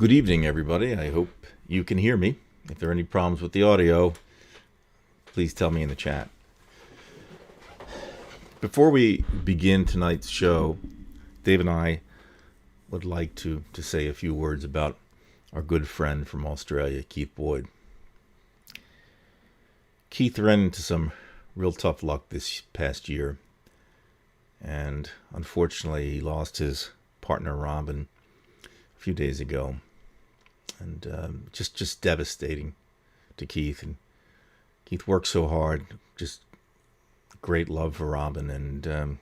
Good evening, everybody. I hope you can hear me. If there are any problems with the audio, please tell me in the chat. Before we begin tonight's show, Dave and I would like to say a few words about our good friend from Australia, Keith Boyd. Keith ran into some real tough luck this past year, and unfortunately he lost his partner Robin a few days ago, and just devastating to Keith. And Keith worked so hard, just great love for Robin, and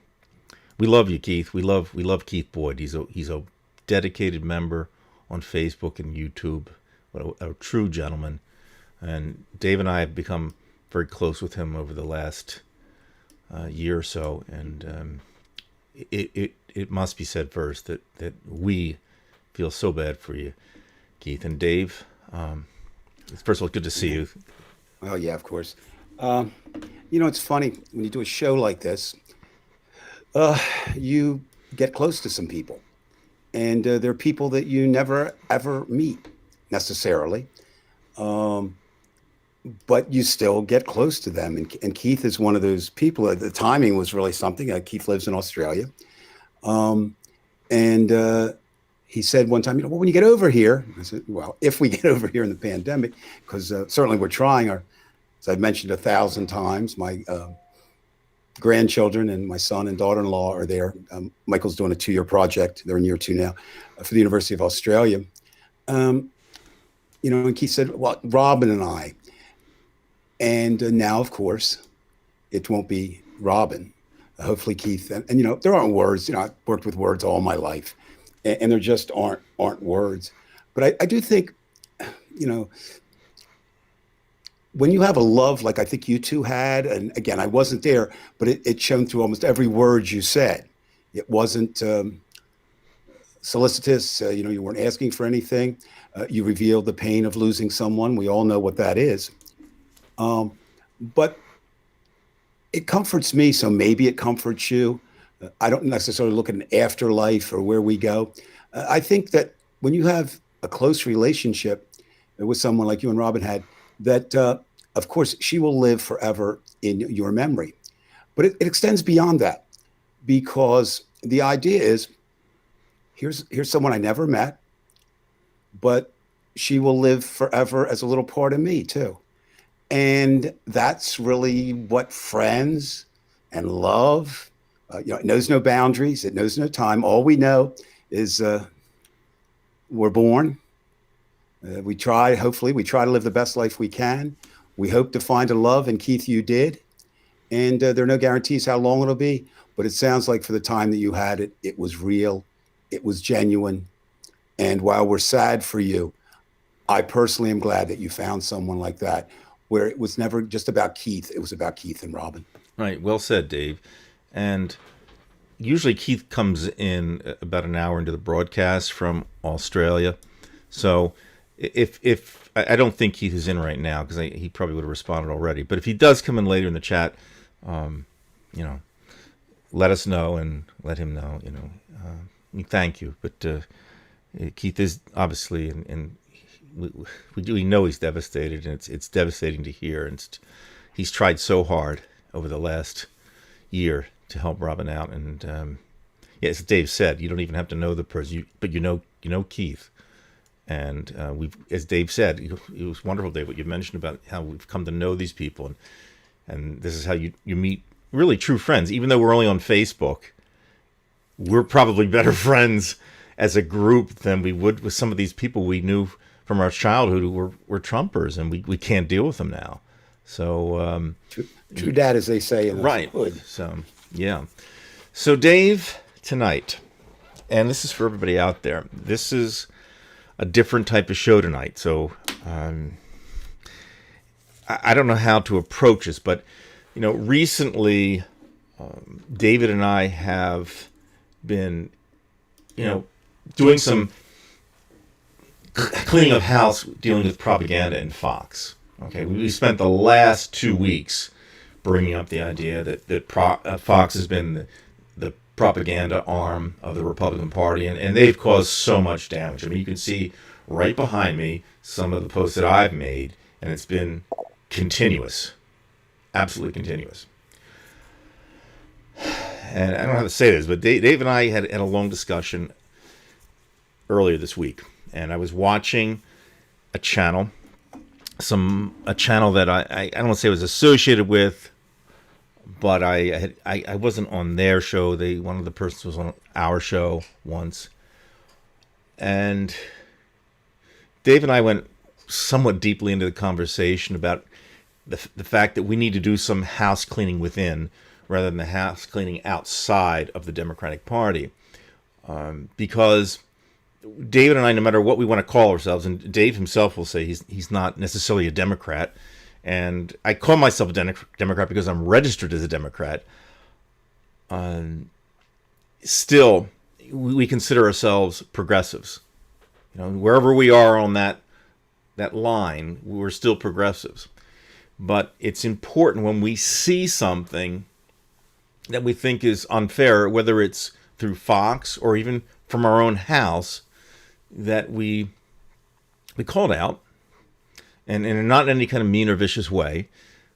we love you, Keith. We love Keith Boyd. He's a dedicated member on Facebook and YouTube. What a true gentleman. And Dave and I have become very close with him over the last year or so, and it must be said first that we feel so bad for you, Keith. And Dave, first of all, good to see you. Oh, yeah, of course. It's funny when you do a show like this, you get close to some people, and there are people that you never ever meet necessarily, but you still get close to them. And Keith is one of those people. The timing was really something. Keith lives in Australia, and he said one time, well, when you get over here, I said, well, if we get over here in the pandemic, because certainly we're trying as I've mentioned 1,000 times, my grandchildren and my son and daughter-in-law are there. Michael's doing a 2-year project. They're in year 2 now for the University of Australia. And Keith said, well, Robin and I, and now, of course, it won't be Robin. Hopefully Keith, and there aren't words, I've worked with words all my life, and there just aren't words. But I do think, when you have a love like I think you two had, and again, I wasn't there, but it shone through almost every word you said. It wasn't solicitous. You weren't asking for anything. You revealed the pain of losing someone. We all know what that is. But it comforts me, so maybe it comforts you. I don't necessarily look at an afterlife or where we go. I think that when you have a close relationship with someone like you and Robin had, that of course she will live forever in your memory. But it extends beyond that, because the idea is, here's someone I never met, but she will live forever as a little part of me too. And that's really what friends and love, it knows no boundaries. It knows no time. All we know is we're born. Hopefully we try to live the best life we can. We hope to find a love, and Keith, you did. And there are no guarantees how long it'll be, but it sounds like for the time that you had it, it was real, it was genuine. And while we're sad for you, I personally am glad that you found someone like that, where it was never just about Keith, it was about Keith and Robin. Right, well said, Dave. And usually Keith comes in about an hour into the broadcast from Australia. So if I don't think Keith is in right now, because he probably would have responded already. But if he does come in later in the chat, let us know and let him know. Thank you. But Keith is obviously, and we know he's devastated, and it's devastating to hear. And he's tried so hard over the last year to help Robin out. And as Dave said, you don't even have to know the person, but you know Keith. And as Dave said, it was wonderful, Dave, what you mentioned about how we've come to know these people, and this is how you meet really true friends. Even though we're only on Facebook, we're probably better friends as a group than we would with some of these people we knew from our childhood who were Trumpers, and we can't deal with them now. So true dad, as they say in the right. hood. So yeah. So Dave, tonight, and this is for everybody out there, this is a different type of show tonight. So I don't know how to approach this, but recently David and I have been doing some cleaning of house, dealing with propaganda in Fox. Okay, we spent the last 2 weeks bringing up the idea that Fox has been the propaganda arm of the Republican Party, and they've caused so much damage. I mean, you can see right behind me some of the posts that I've made, and it's been continuous, absolutely continuous. And I don't know how to say this, but Dave and I had a long discussion earlier this week, and I was watching a channel that I don't want to say I was associated with, but I wasn't on their show. One of the persons was on our show once, and Dave and I went somewhat deeply into the conversation about the fact that we need to do some house cleaning within rather than the house cleaning outside of the Democratic Party, because David and I, no matter what we want to call ourselves, and Dave himself will say he's not necessarily a Democrat, and I call myself a Democrat because I'm registered as a Democrat. Still, we consider ourselves progressives. You know, wherever we are on that line, we're still progressives. But it's important when we see something that we think is unfair, whether it's through Fox or even from our own house, that we call it out, and not in any kind of mean or vicious way,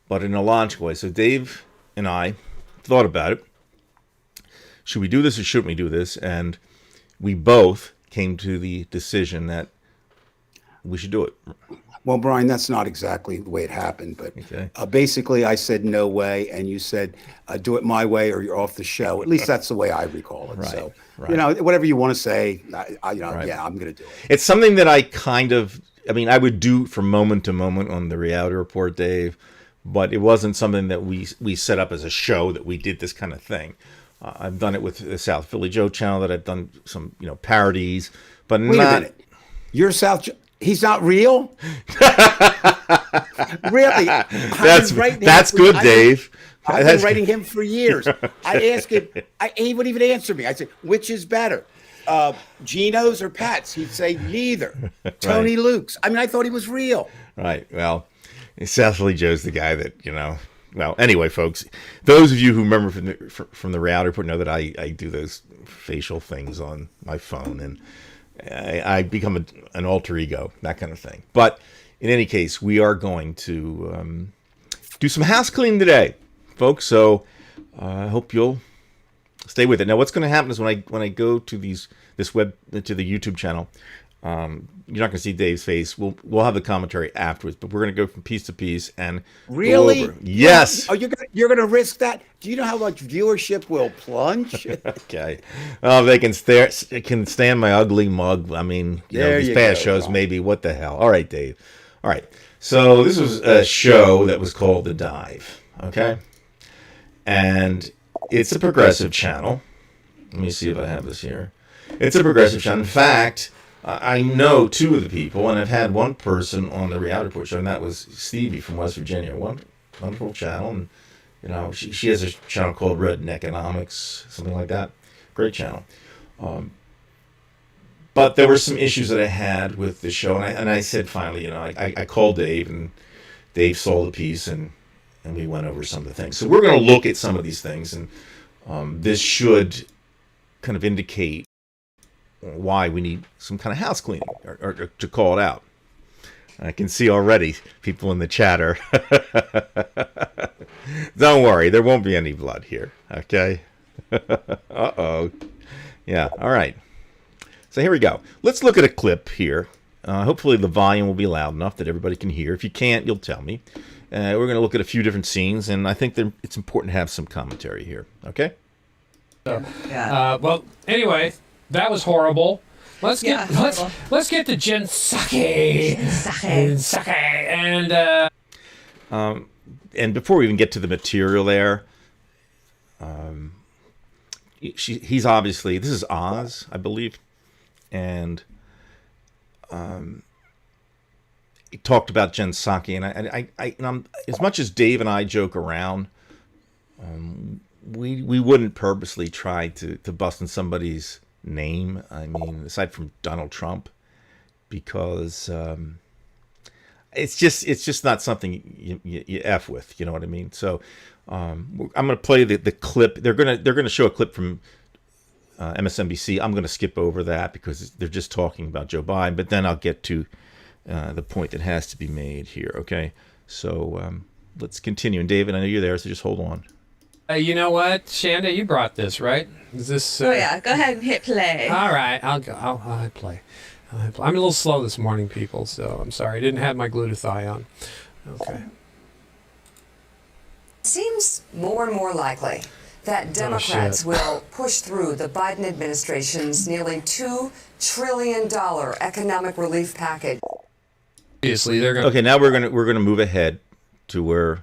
but in a logical way. So Dave and I thought about it. Should we do this or shouldn't we do this? And we both came to the decision that we should do it. Well, Brian, that's not exactly the way it happened, but Okay. Basically I said no way, and you said do it my way or you're off the show. At least that's the way I recall it. Right, So, right. you know, whatever you want to say, Right. yeah, I'm going to do it. It's something that I would do from moment to moment on the Reality Report, Dave, but it wasn't something that we set up as a show that we did this kind of thing. I've done it with the South Philly Joe channel, that I've done some, parodies, but Wait a minute. You're he's not real? Really? That's good, Dave. I've been writing him for years. I asked him, he wouldn't even answer me. I said, which is better, Geno's or Pat's? He'd say neither. Tony Luke's. I mean, I thought he was real. Right. Well, South Philly Joe's the guy that, Well, anyway, folks, those of you who remember from the Reality Report know that I do those facial things on my phone, and I become an alter ego, that kind of thing. But in any case, we are going to do some house cleaning today, folks. So I hope you'll stay with it. Now, what's going to happen is when I go to the YouTube channel, you're not going to see Dave's face. We'll have the commentary afterwards, but we're going to go from piece to piece and really. Go over. Yes. Are you're going to risk that? Do you know how much viewership will plunge? Okay. Oh, they can stand my ugly mug. I mean, these past shows, maybe. What the hell? All right, Dave. All right. So this was a show that was called The Dive. Okay. And it's a progressive channel. Let me see if I have this here. It's a progressive channel. In fact, I know two of the people, and I've had one person on the Reality Report show, and that was Stevie from West Virginia. One wonderful channel, and she has a channel called Red Economics, something like that. Great channel. But there were some issues that I had with the show, and I said finally, I called Dave, and Dave saw the piece, and we went over some of the things. So we're going to look at some of these things, and this should kind of indicate why we need some kind of house cleaning, or to call it out. I can see already people in the chatter. Don't worry, there won't be any blood here, okay? Uh-oh. Yeah, all right. So here we go. Let's look at a clip here. Hopefully the volume will be loud enough that everybody can hear. If you can't, you'll tell me. We're going to look at a few different scenes, and I think it's important to have some commentary here, okay? Well, anyway, that was horrible. Let's get to Jen Psaki. And before we even get to the material there, he's obviously, this is Oz, I believe, and he talked about Jen Psaki, and I'm, as much as Dave and I joke around, we wouldn't purposely try to bust in somebody's name. I mean, aside from Donald Trump, because it's just not something you F with. You know what I mean? So I'm going to play the clip. They're gonna show a clip from MSNBC. I'm going to skip over that because they're just talking about Joe Biden, but then I'll get to the point that has to be made here. Okay, so let's continue. And David, I know you're there, so just hold on. You know what, Shanda, you brought this, right? Is this? Oh yeah, go ahead and hit play. All right, I'll go. I'll hit play. I'm a little slow this morning, people, so I'm sorry. I didn't have my glutathione. Okay. Seems more and more likely that Democrats shit. will push through the Biden administration's nearly $2 trillion economic relief package. Obviously, they're going. Okay, now we're gonna move ahead to where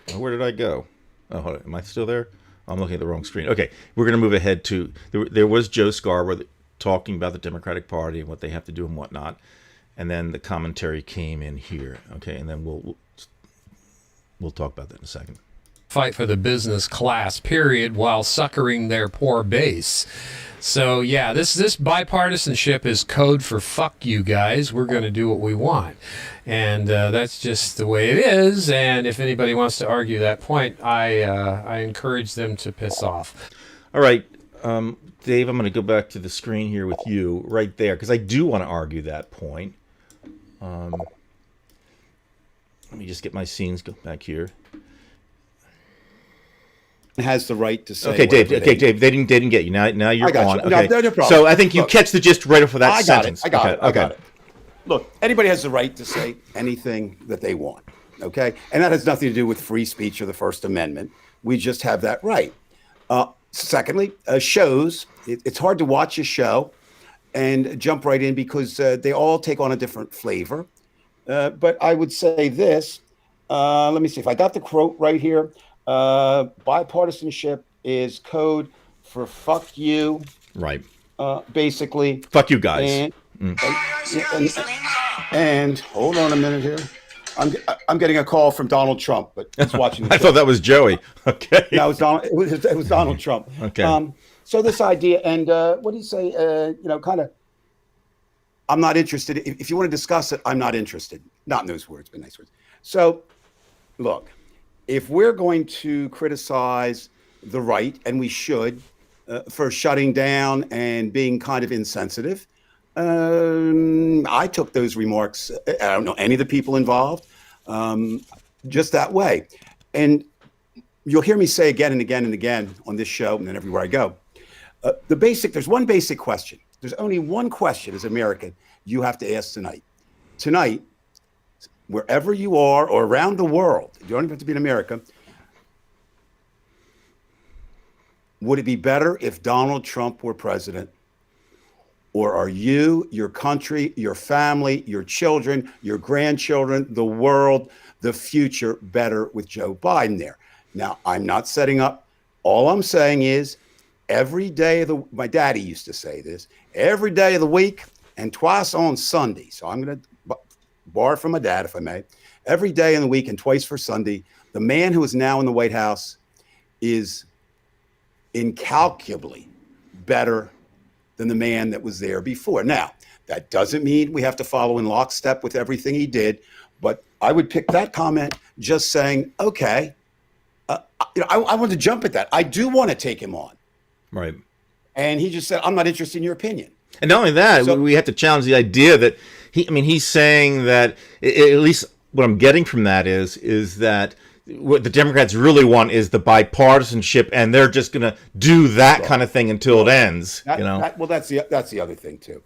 did I go? Oh, hold on. Am I still there? I'm looking at the wrong screen. Okay, we're gonna move ahead to there was Joe Scarborough talking about the Democratic Party and what they have to do and whatnot, and then the commentary came in here. Okay, and then we'll talk about that in a second. Fight for the business class, period, while succouring their poor base. So yeah, this bipartisanship is code for fuck you guys. We're going to do what we want, and that's just the way it is. And if anybody wants to argue that point, I encourage them to piss off. All right, Dave, I'm going to go back to the screen here with you right there because I do want to argue that point. Let me just get my scenes go back here. Has the right to say. Okay, Dave. whatever Okay, Dave. They didn't get you. Now you're I got on. you. No, Okay. no problem. So I think you Look, catch the gist right off of that I got sentence. it. I got okay. it. I Okay. got it. Look, anybody has the right to say anything that they want. Okay, and that has nothing to do with free speech or the First Amendment. We just have that right. Secondly, shows. It's hard to watch a show and jump right in because they all take on a different flavor. But I would say this. Let me see if I got the quote right here. Bipartisanship is code for fuck you. Right. Basically. Fuck you guys. And hold on a minute here. I'm getting a call from Donald Trump, but he's watching. The I thought that was Joey. Okay. No, it was Donald Trump. Okay. So this idea, and what do you say? Kind of. I'm not interested. If you want to discuss it, I'm not interested. Not in those words, but nice words. So, look, if we're going to criticize the right, and we should, for shutting down and being kind of insensitive, I took those remarks. I don't know any of the people involved, just that way. And you'll hear me say again and again and again on this show and then everywhere I go, there's one basic question. There's only one question as an American you have to ask tonight. Tonight, wherever you are or around the world, you don't even have to be in America, would it be better if Donald Trump were president? Or are you, your country, your family, your children, your grandchildren, the world, the future better with Joe Biden there? Now, I'm not setting up. All I'm saying is every day of my daddy used to say this, every day of the week and twice on Sunday. So I'm going to borrow from my dad, if I may. Every day in the week and twice for Sunday, the man who is now in the White House is incalculably better than the man that was there before. Now, that doesn't mean we have to follow in lockstep with everything he did, but I would pick that comment just saying, okay, I want to jump at that. I do want to take him on. Right. And he just said, I'm not interested in your opinion. And not only that, we have to challenge the idea that he's saying that, at least what I'm getting from that is that what the Democrats really want is the bipartisanship, and they're just going to do that kind of thing until it ends. Well, that's the other thing too.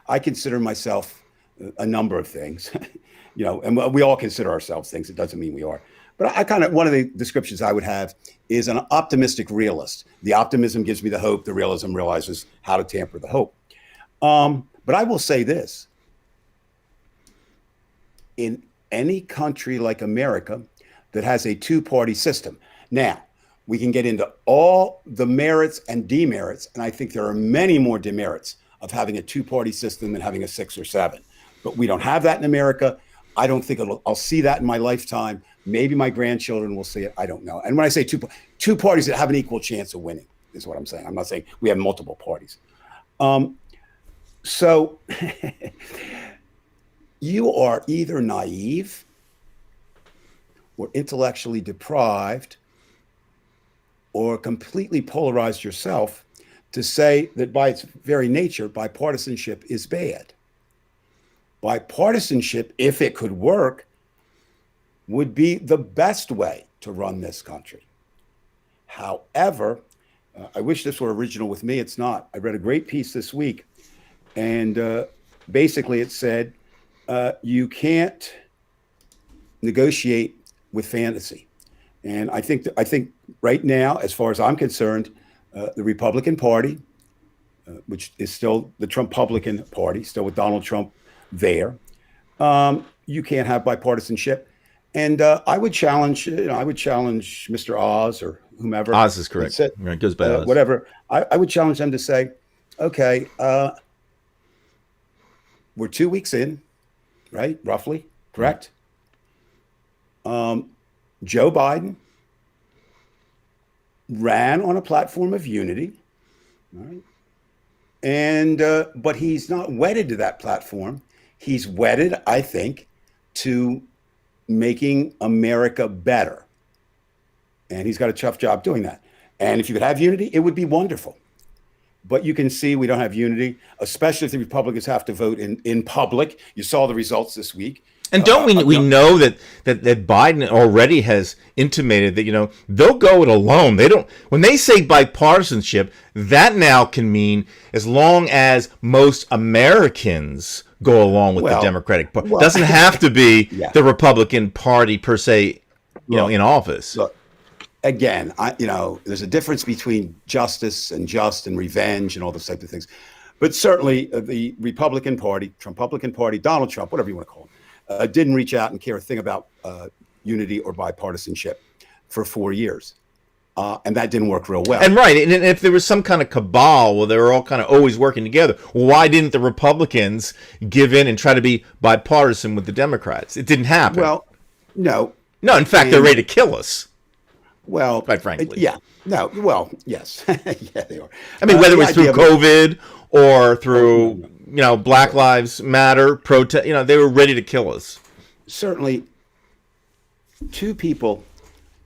I consider myself a number of things, and we all consider ourselves things. It doesn't mean we are. But one of the descriptions I would have is an optimistic realist. The optimism gives me the hope. The realism realizes how to tamper the hope. But I will say this. In any country like America that has a two-party system. Now, we can get into all the merits and demerits, and I think there are many more demerits of having a two-party system than having a 6 or 7. But we don't have that in America. I don't think I'll see that in my lifetime. Maybe my grandchildren will see it. I don't know. And when I say two parties that have an equal chance of winning is what I'm saying. I'm not saying we have multiple parties. So you are either naive or intellectually deprived or completely polarized yourself to say that by its very nature, bipartisanship is bad. Bipartisanship, if it could work, would be the best way to run this country. However, I wish this were original with me. It's not. I read a great piece this week, and basically it said, you can't negotiate with fantasy. And I think right now, as far as I'm concerned, the Republican Party, which is still the Trump-publican Party, still with Donald Trump there, you can't have bipartisanship. And I would challenge Mr. Oz or whomever. Oz is correct. Said, It goes by Oz. whatever. I would challenge them to say, okay, we're 2 weeks in, right? Roughly, correct? Joe Biden ran on a platform of unity, right? And but he's not wedded to that platform. He's wedded, I think, to making America better. And he's got a tough job doing that. And if you could have unity, it would be wonderful. But you can see we don't have unity, especially if the Republicans have to vote in public. You saw the results this week. And don't we know that Biden already has intimated that, they'll go it alone. They don't, when they say bipartisanship, that now can mean as long as most Americans go along with the Democratic Party. It doesn't have to be the Republican Party per se, in office. Look, again, there's a difference between justice and just and revenge and all those types of things. But certainly the Republican Party, Trump-publican Party, Donald Trump, whatever you want to call him, didn't reach out and care a thing about unity or bipartisanship for 4 years. And that didn't work real well. And right. And if there was some kind of cabal where they were all kind of always working together, why didn't the Republicans give in and try to be bipartisan with the Democrats? It didn't happen. Well, no. No, in fact, they're ready to kill us. Well, quite frankly. Yeah. No. Well, yes. Yeah, they are. I mean, whether it was through COVID or through, Black Lives Matter protest, they were ready to kill us. Certainly, two people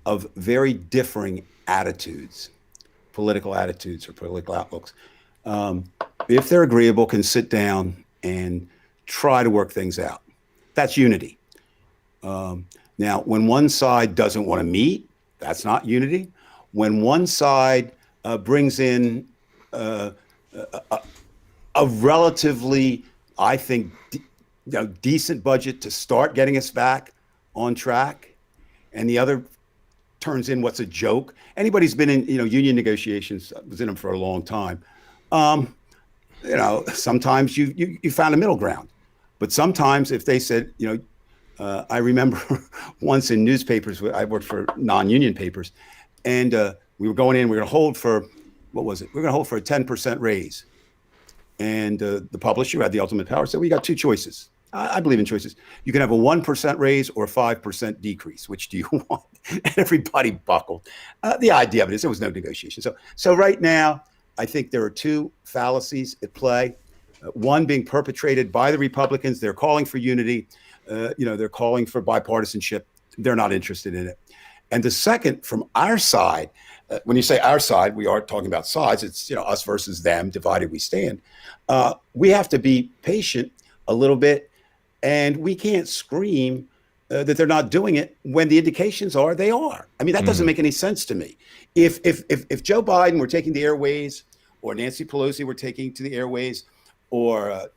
of very differing attitudes, political attitudes or political outlooks, if they're agreeable, can sit down and try to work things out. That's unity. Now, when one side doesn't want to meet, that's not unity. When one side brings in a relatively, I think, decent budget to start getting us back on track, and the other turns in what's a joke. Anybody who's been in, union negotiations, was in them for a long time. Sometimes you found a middle ground, but sometimes if they said, I remember once in newspapers, I worked for non-union papers, and we were going in, we were going to hold for, what was it? We were going to hold for a 10% raise. And the publisher, who had the ultimate power, said, well, you got two choices. I believe in choices. You can have a 1% raise or a 5% decrease. Which do you want? And everybody buckled. The idea of it is there was no negotiation. So right now, I think there are two fallacies at play. One being perpetrated by the Republicans. They're calling for unity. They're calling for bipartisanship. They're not interested in it. And the second, from our side, when you say our side, we are talking about sides. It's us versus them. Divided we stand. We have to be patient a little bit, and we can't scream that they're not doing it when the indications are they are. I mean, that doesn't make any sense to me. If Joe Biden were taking the airways, or Nancy Pelosi were taking to the airways, or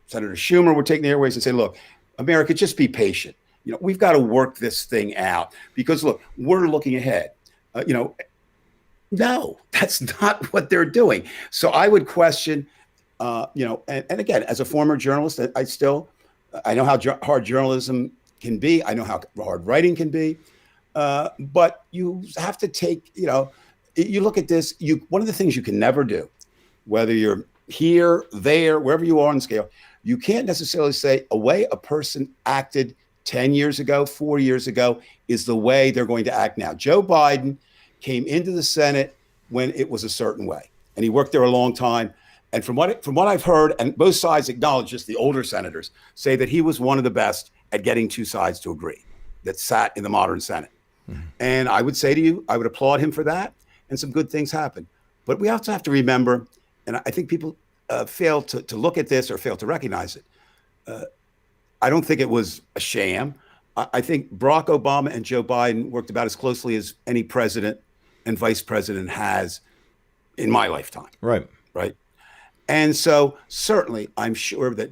Senator Schumer were taking the airways and say, look, America, just be patient. We've got to work this thing out because, look, we're looking ahead. No, that's not what they're doing. So I would question, and again, as a former journalist, I know how hard journalism can be. I know how hard writing can be. But you have to take, you look at this, one of the things you can never do, whether you're here, there, wherever you are on the scale, you can't necessarily say a way a person acted 10 years ago, 4 years ago, is the way they're going to act now. Joe Biden came into the Senate when it was a certain way, and he worked there a long time. And from what I've heard, and both sides acknowledge, just the older senators say that he was one of the best at getting two sides to agree that sat in the modern Senate. Mm-hmm. And I would say to you, I would applaud him for that. and some good things happened. But we also have to remember, and I think people fail to look at this or fail to recognize it. I don't think it was a sham. I think Barack Obama and Joe Biden worked about as closely as any president and vice president has in my lifetime. Right. Right. And so certainly I'm sure that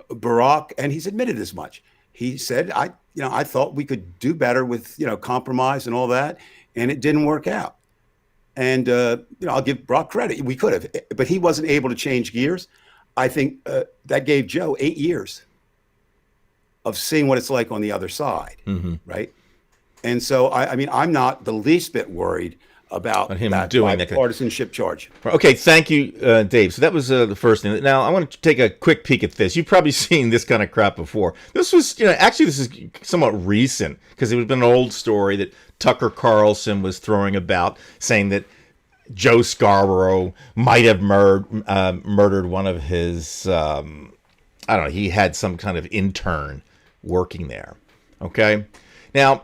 Barack, and he's admitted as much, he said, I thought we could do better with, compromise and all that. And it didn't work out. And, I'll give Barack credit. We could have, but he wasn't able to change gears. I think that gave Joe 8 years of seeing what it's like on the other side. Mm-hmm. Right. And so, I'm not the least bit worried about him that doing that. partisanship charge. Okay, thank you, Dave. So that was the first thing. Now I want to take a quick peek at this. You've probably seen this kind of crap before. This was, actually this is somewhat recent because it was an old story that Tucker Carlson was throwing about, saying that Joe Scarborough might have murdered one of his, I don't know, he had some kind of intern working there. Okay, now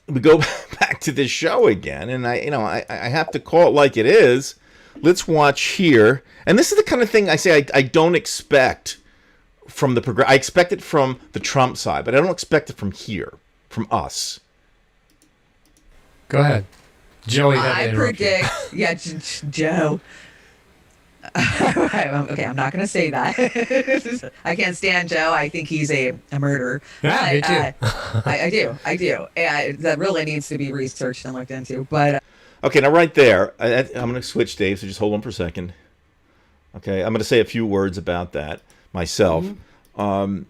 we go back to this show again, and I have to call it like it is. Let's watch here, and this is the kind of thing I say I don't expect from the I expect it from the Trump side, but I don't expect it from here, from us. Go ahead, Joey. I predict, Joe. Okay, I'm not going to say that. I can't stand Joe. I think he's a murderer. Yeah, me too. I do. That really needs to be researched and looked into. But Okay, now right there, I'm going to switch, Dave, so just hold on for a second. Okay, I'm going to say a few words about that myself. Mm-hmm.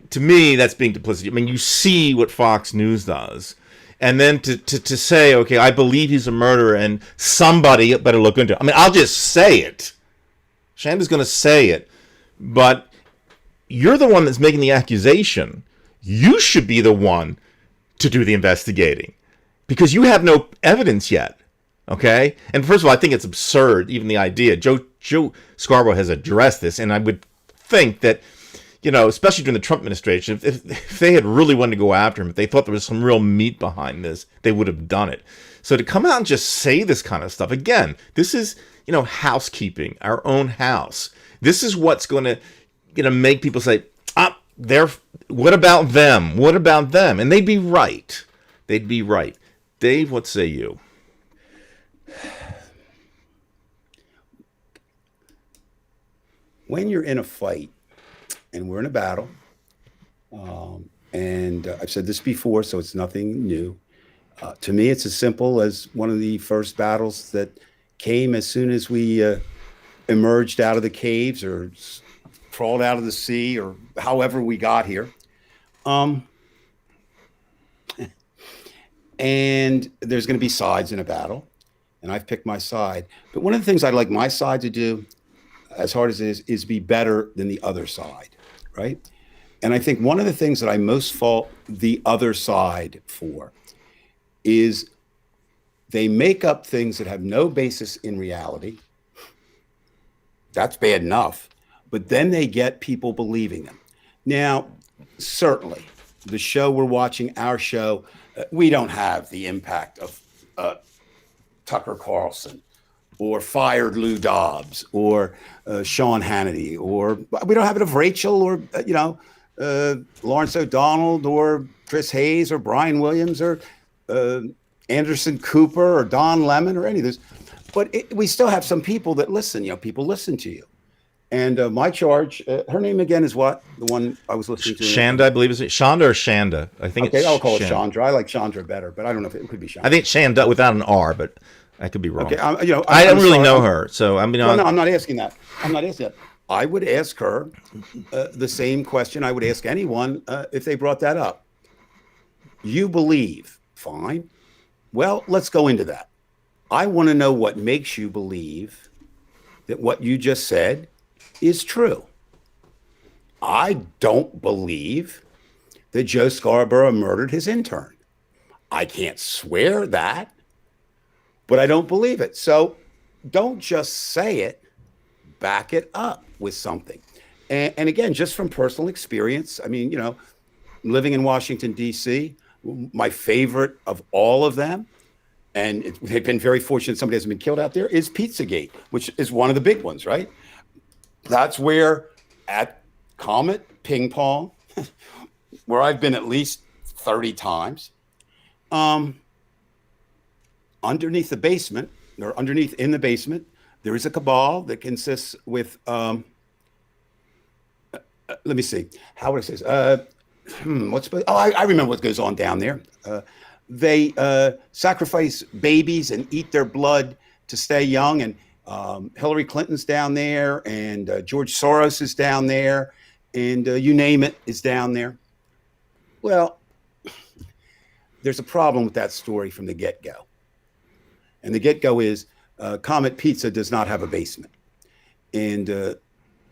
To me, that's being duplicity. I mean, you see what Fox News does. And then to say, okay, I believe he's a murderer and somebody better look into it. I mean, I'll just say it. Shanda's going to say it. But you're the one that's making the accusation. You should be the one to do the investigating. Because you have no evidence yet. Okay? And first of all, I think it's absurd, even the idea. Joe Scarborough has addressed this, and I would think that, especially during the Trump administration, if they had really wanted to go after him, if they thought there was some real meat behind this, they would have done it. So to come out and just say this kind of stuff, again, this is, housekeeping, our own house. This is what's going to, make people say, what about them? What about them? And they'd be right. They'd be right. Dave, what say you? When you're in a fight, and we're in a battle, and I've said this before, so it's nothing new. To me, it's as simple as one of the first battles that came as soon as we emerged out of the caves or crawled out of the sea or however we got here. And there's going to be sides in a battle, and I've picked my side. But one of the things I'd like my side to do, as hard as it is be better than the other side, right? And I think one of the things that I most fault the other side for is they make up things that have no basis in reality. That's bad enough. But then they get people believing them. Now, certainly, the show we're watching, our show, we don't have the impact of Tucker Carlson or fired Lou Dobbs or Sean Hannity, or we don't have it of Rachel or, Lawrence O'Donnell or Chris Hayes or Brian Williams or Anderson Cooper or Don Lemon or any of this. But we still have some people that listen, people listen to you. And my charge, her name again is what? The one I was listening to? Shanda, I believe. Is it Shanda or Shanda? I think okay, it's I'll call it Shanda. Chandra. I like Chandra better, but I don't know if it could be Shanda. I think it's Shanda without an R, but I could be wrong. Okay, I don't really know her, so no, I'm not asking that. I'm not asking that. I would ask her the same question I would ask anyone if they brought that up. You believe, fine. Well, let's go into that. I want to know what makes you believe that what you just said is true. I don't believe that Joe Scarborough murdered his intern. I can't swear that, but I don't believe it. So don't just say it, back it up with something. And again, just from personal experience, I mean, living in Washington, D.C., my favorite of all of them and they've been very fortunate somebody hasn't been killed out there, is Pizzagate, which is one of the big ones, right? That's where at Comet Ping Pong, where I've been at least 30 times, underneath the basement, or underneath in the basement, there is a cabal that consists with, let me see, how would I say this? I remember what goes on down there. They sacrifice babies and eat their blood to stay young. And Hillary Clinton's down there, and George Soros is down there, and you name it is down there. Well, there's a problem with that story from the get-go. And the get-go is Comet Pizza does not have a basement. And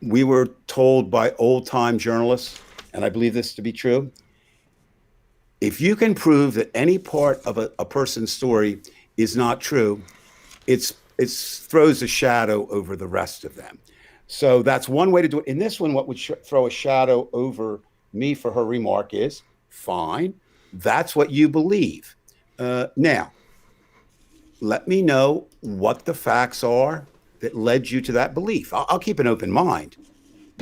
we were told by old-time journalists, and I believe this to be true, if you can prove that any part of a person's story is not true, it throws a shadow over the rest of them. So that's one way to do it. In this one, what would throw a shadow over me for her remark is, fine, that's what you believe. Now, let me know what the facts are that led you to that belief. I'll keep an open mind.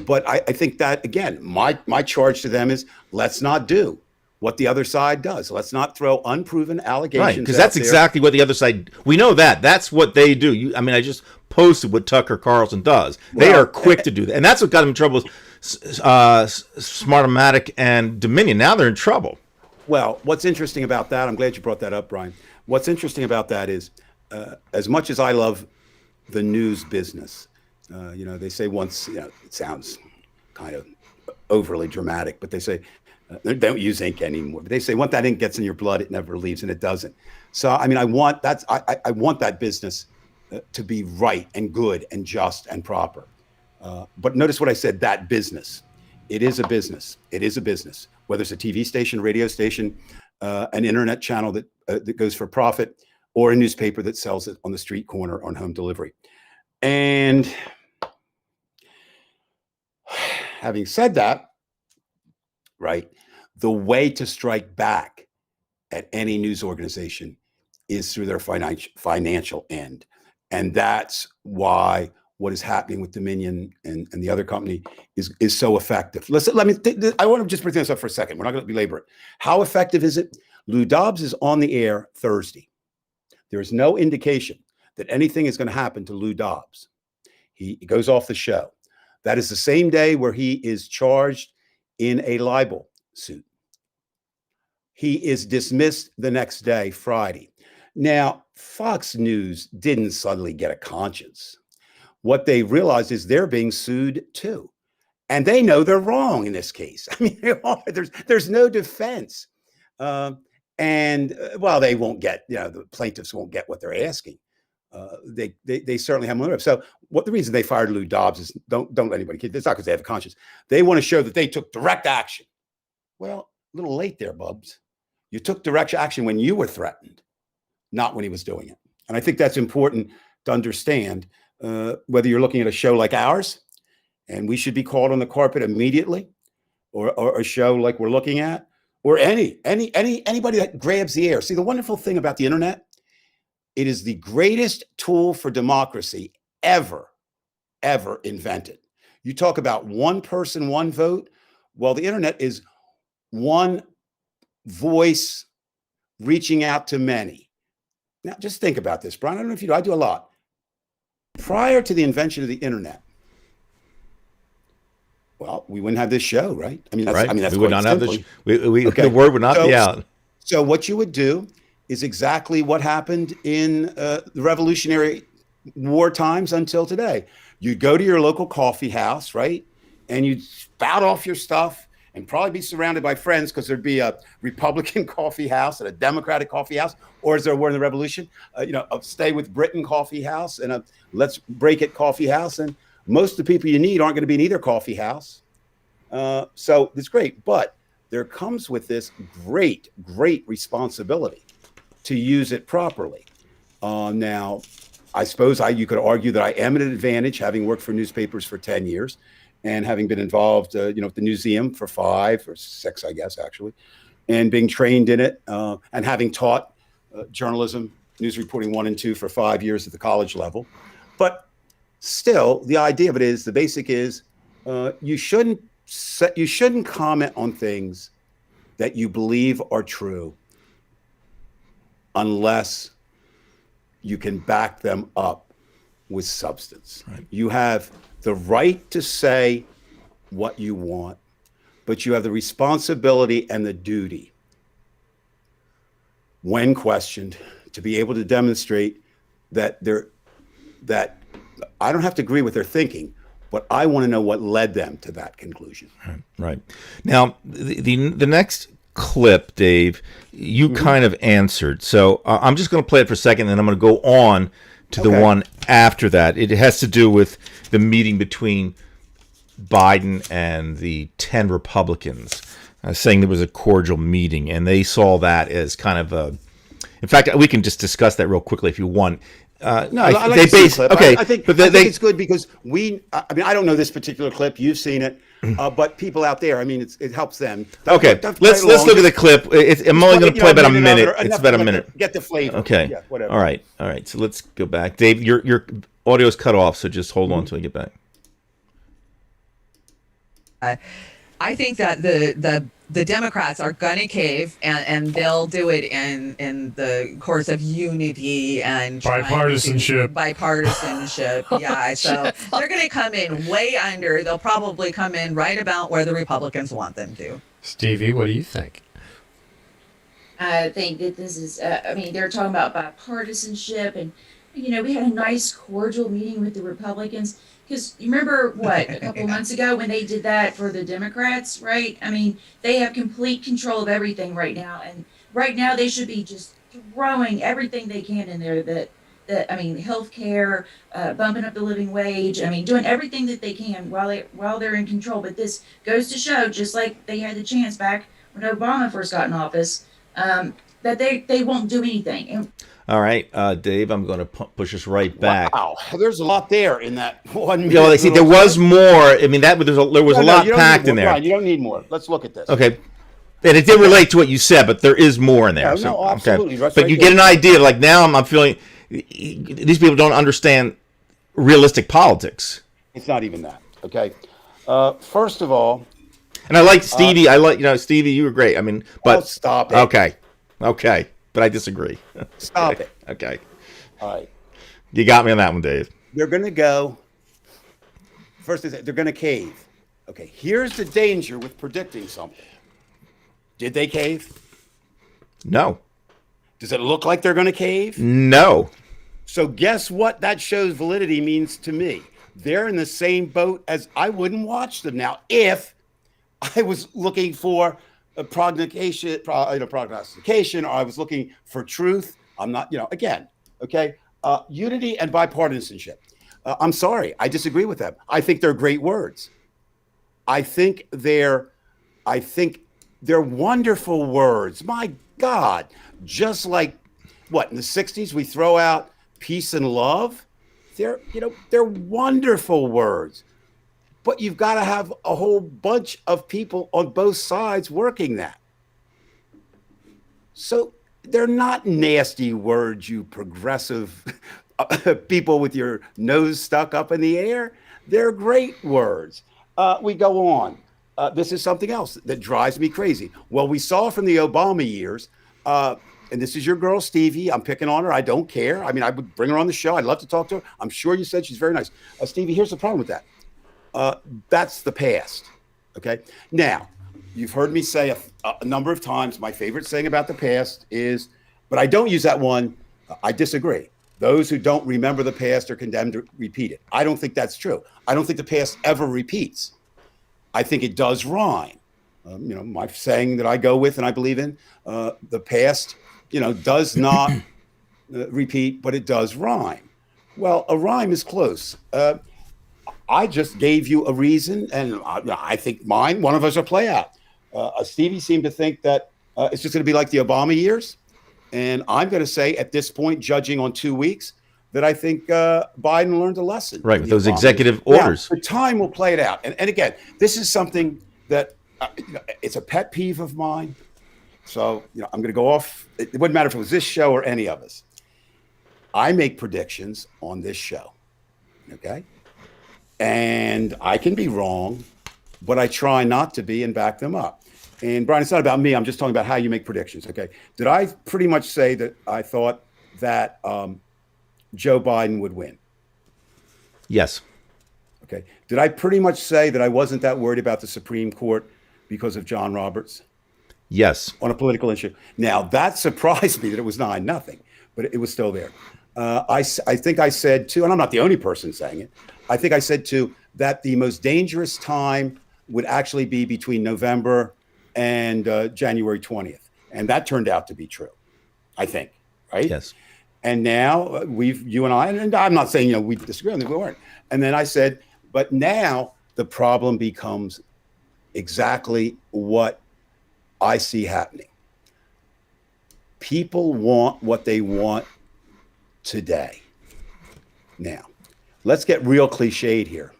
But I think that, again, my charge to them is, let's not do what the other side does. Let's not throw unproven allegations. Right, because that's exactly what the other side, we know that. That's what they do. I just posted what Tucker Carlson does. They are quick to do that. And that's what got them in trouble with Smartmatic and Dominion. Now they're in trouble. Well, what's interesting about that, I'm glad you brought that up, Brian. What's interesting about that is, as much as I love the news business, they say once, it sounds kind of overly dramatic, but they say, they don't use ink anymore. But they say once that ink gets in your blood, it never leaves, and it doesn't. So, I want that business to be right and good and just and proper. But notice what I said, that business. It is a business. It is a business. Whether it's a TV station, radio station, an internet channel that goes for profit, or a newspaper that sells it on the street corner on home delivery. And having said that, right, the way to strike back at any news organization is through their financial end. And that's why what is happening with Dominion and the other company is so effective. I want to just bring this up for a second. We're not going to belabor it. How effective is it? Lou Dobbs is on the air Thursday. There is no indication that anything is going to happen to Lou Dobbs. He goes off the show. That is the same day where he is charged in a libel suit. He is dismissed the next day, Friday. Now, Fox News didn't suddenly get a conscience. What they realized is they're being sued too. And they know they're wrong in this case. They are. There's no defense. They won't get, the plaintiffs won't get what they're asking. They certainly have motive. So the reason they fired Lou Dobbs is don't let anybody kid. It's not because they have a conscience. They want to show that they took direct action. Well, a little late there, Bubs. You took direct action when you were threatened, not when he was doing it. And I think that's important to understand, whether you're looking at a show like ours, and we should be called on the carpet immediately, or a show like we're looking at, or anybody that grabs the air. See, the wonderful thing about the internet, it is the greatest tool for democracy ever invented. You talk about one person, one vote. Well, the internet is one voice reaching out to many. Now, just think about this, Brian. I don't know if you do. I do a lot. Prior to the invention of the internet, well, we wouldn't have this show, right? That's we would not have this. Okay. The word would not be out. So what you would do is exactly what happened in the Revolutionary War times until today. You'd go to your local coffee house, right? And you'd spout off your stuff and probably be surrounded by friends, because there'd be a Republican coffee house and a Democratic coffee house, or as there were in the Revolution, a Stay with Britain coffee house and a Let's Break It coffee house. And most of the people you need aren't going to be in either coffee house. So it's great. But there comes with this great responsibility to use it properly. Now, I suppose you could argue that I am at an advantage, having worked for newspapers for 10 years and having been involved, with the museum for 5 or 6, I guess, actually, and being trained in it, and having taught journalism, news reporting 1 and 2 for 5 years at the college level. But still, the idea of it is, the basic is, you shouldn't comment on things that you believe are true unless you can back them up with substance. Right. You have the right to say what you want, but you have the responsibility and the duty, when questioned, to be able to demonstrate that I don't have to agree with their thinking, but I want to know what led them to that conclusion. Right. Now, the next clip, Dave, you kind of answered. So I'm just going to play it for a second, and then I'm going to go on to the one after that. It has to do with the meeting between Biden and the 10 Republicans, saying there was a cordial meeting, and they saw that as kind of a. In fact, we can just discuss that real quickly if you want. I like to see the clip. Okay, I think it's good because I don't know this particular clip. You've seen it, but people out there, it helps them. Okay, let's look at the clip. I'm only going to play about a minute. It's about a minute. Get the flavor. Okay. Yeah, whatever. All right. So let's go back. Dave, your audio's cut off, so just hold on until we get back. I think that the Democrats are gonna cave, and they'll do it in the course of unity and Bipartisanship. Yeah, so they're gonna come in way under. They'll probably come in right about where the Republicans want them to. Stevie, what do you think? I think that this is, they're talking about bipartisanship, and, we had a nice cordial meeting with the Republicans. Because you remember a couple months ago when they did that for the Democrats, right? They have complete control of everything right now. And right now they should be just throwing everything they can in there healthcare, bumping up the living wage. Doing everything that they can while they're in control. But this goes to show, just like they had the chance back when Obama first got in office, that they won't do anything. And all right, Dave, I'm going to push us right back. Wow, there's a lot there in that 1 minute. Yeah, see, there was more. There was a lot packed in there. Brian, you don't need more. Let's look at this. Okay, and it did relate to what you said, but there is more in there. Yeah, no, absolutely. Okay. But you get an idea. Like now, I'm feeling these people don't understand realistic politics. It's not even that. Okay. First of all, and I like Stevie. Stevie, you were great. But stop it. Okay. But I disagree. Stop it. Okay. All right. You got me on that one, Dave. They're going to go. First, they're going to cave. Okay. Here's the danger with predicting something. Did they cave? No. Does it look like they're going to cave? No. So guess what that show's validity means to me? They're in the same boat as I wouldn't watch them now if I was looking for a prognostication, or I was looking for truth. I'm not, again, okay. Unity and bipartisanship. I'm sorry, I disagree with them. I think they're great words. I think they're wonderful words. My God, just like in the 60s we throw out peace and love. They're wonderful words. But you've got to have a whole bunch of people on both sides working that. So they're not nasty words, you progressive people with your nose stuck up in the air. They're great words. We go on. This is something else that drives me crazy. Well, we saw from the Obama years, and this is your girl, Stevie. I'm picking on her. I don't care. I would bring her on the show. I'd love to talk to her. I'm sure you said she's very nice. Stevie, here's the problem with that. That's the past. Okay. Now, you've heard me say a number of times, my favorite saying about the past is, but I don't use that one. I disagree. Those who don't remember the past are condemned to repeat it. I don't think that's true. I don't think the past ever repeats. I think it does rhyme. My saying that I go with and I believe in, the past, does not repeat, but it does rhyme. Well, a rhyme is close. I just gave you a reason, and I think one of us will play out. Stevie seemed to think that it's just going to be like the Obama years. And I'm going to say at this point, judging on 2 weeks, that I think Biden learned a lesson. Right, with those executive orders. Now, the time will play it out. And again, this is something that it's a pet peeve of mine. So, I'm going to go off. It wouldn't matter if it was this show or any of us. I make predictions on this show. Okay. And I can be wrong, but I try not to be and back them up. And Brian, it's not about me. I'm just talking about how you make predictions. Okay. Did I pretty much say that I thought that Joe Biden would win? Yes. Okay. Did I pretty much say that I wasn't that worried about the Supreme Court because of John Roberts Yes. on a political issue? Now, that surprised me that it was 9-0, but it was still there. I think I said too, and I'm not the only person saying it, I think I said too that the most dangerous time would actually be between November and January 20th. And that turned out to be true, I think, right? Yes. And now you and I, and I'm not saying, we disagree on this, we weren't. And then I said, but now the problem becomes exactly what I see happening. People want what they want today. Now, let's get real cliched here.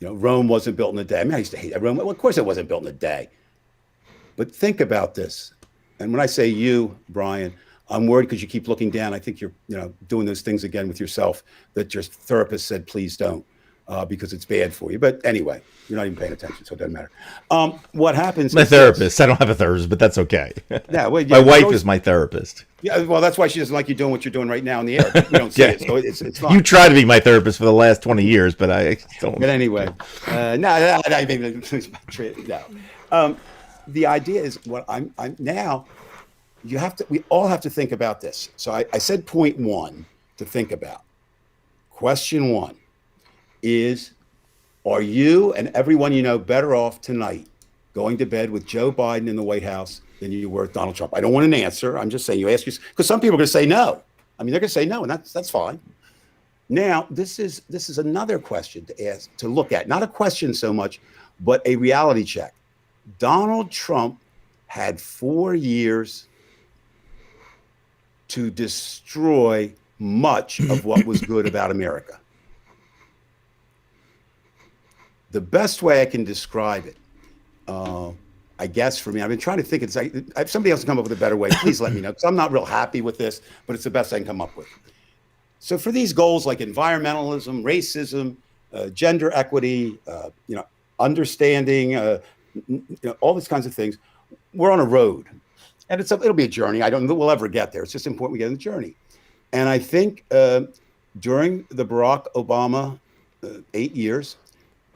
Rome wasn't built in a day. I mean, I used to hate that. Rome. Well, of course it wasn't built in a day. But think about this. And when I say you, Brian, I'm worried because you keep looking down. I think you're, doing those things again with yourself that your therapist said, please don't, because it's bad for you. But anyway, you're not even paying attention, so it doesn't matter. What happens? My therapist. I don't have a therapist, but that's okay. Yeah, well, My wife is my therapist. Yeah, well, that's why she doesn't like you doing what you're doing right now in the air. We don't see Yeah. it, so it's fine. You try to be my therapist for the last 20 years, but I don't. But anyway, no. The idea is what I'm now. We all have to think about this. So I said point one to think about. Question one is, are you and everyone you know better off tonight going to bed with Joe Biden in the White House than you were with Donald Trump? I don't want an answer. I'm just saying you ask yourself, because some people are going to say no. I mean, they're going to say no, and that's fine. Now, this is another question to ask, to look at. Not a question so much, but a reality check. Donald Trump had 4 years to destroy much of what was good about America. The best way I can describe it, I guess for me, I've been trying to think, if somebody else can come up with a better way, please let me know, because I'm not real happy with this, but it's the best I can come up with. So for these goals like environmentalism, racism, gender equity, understanding, all these kinds of things, we're on a road. And it'll be a journey. I don't know we'll ever get there. It's just important we get on the journey. And I think during the Barack Obama 8 years,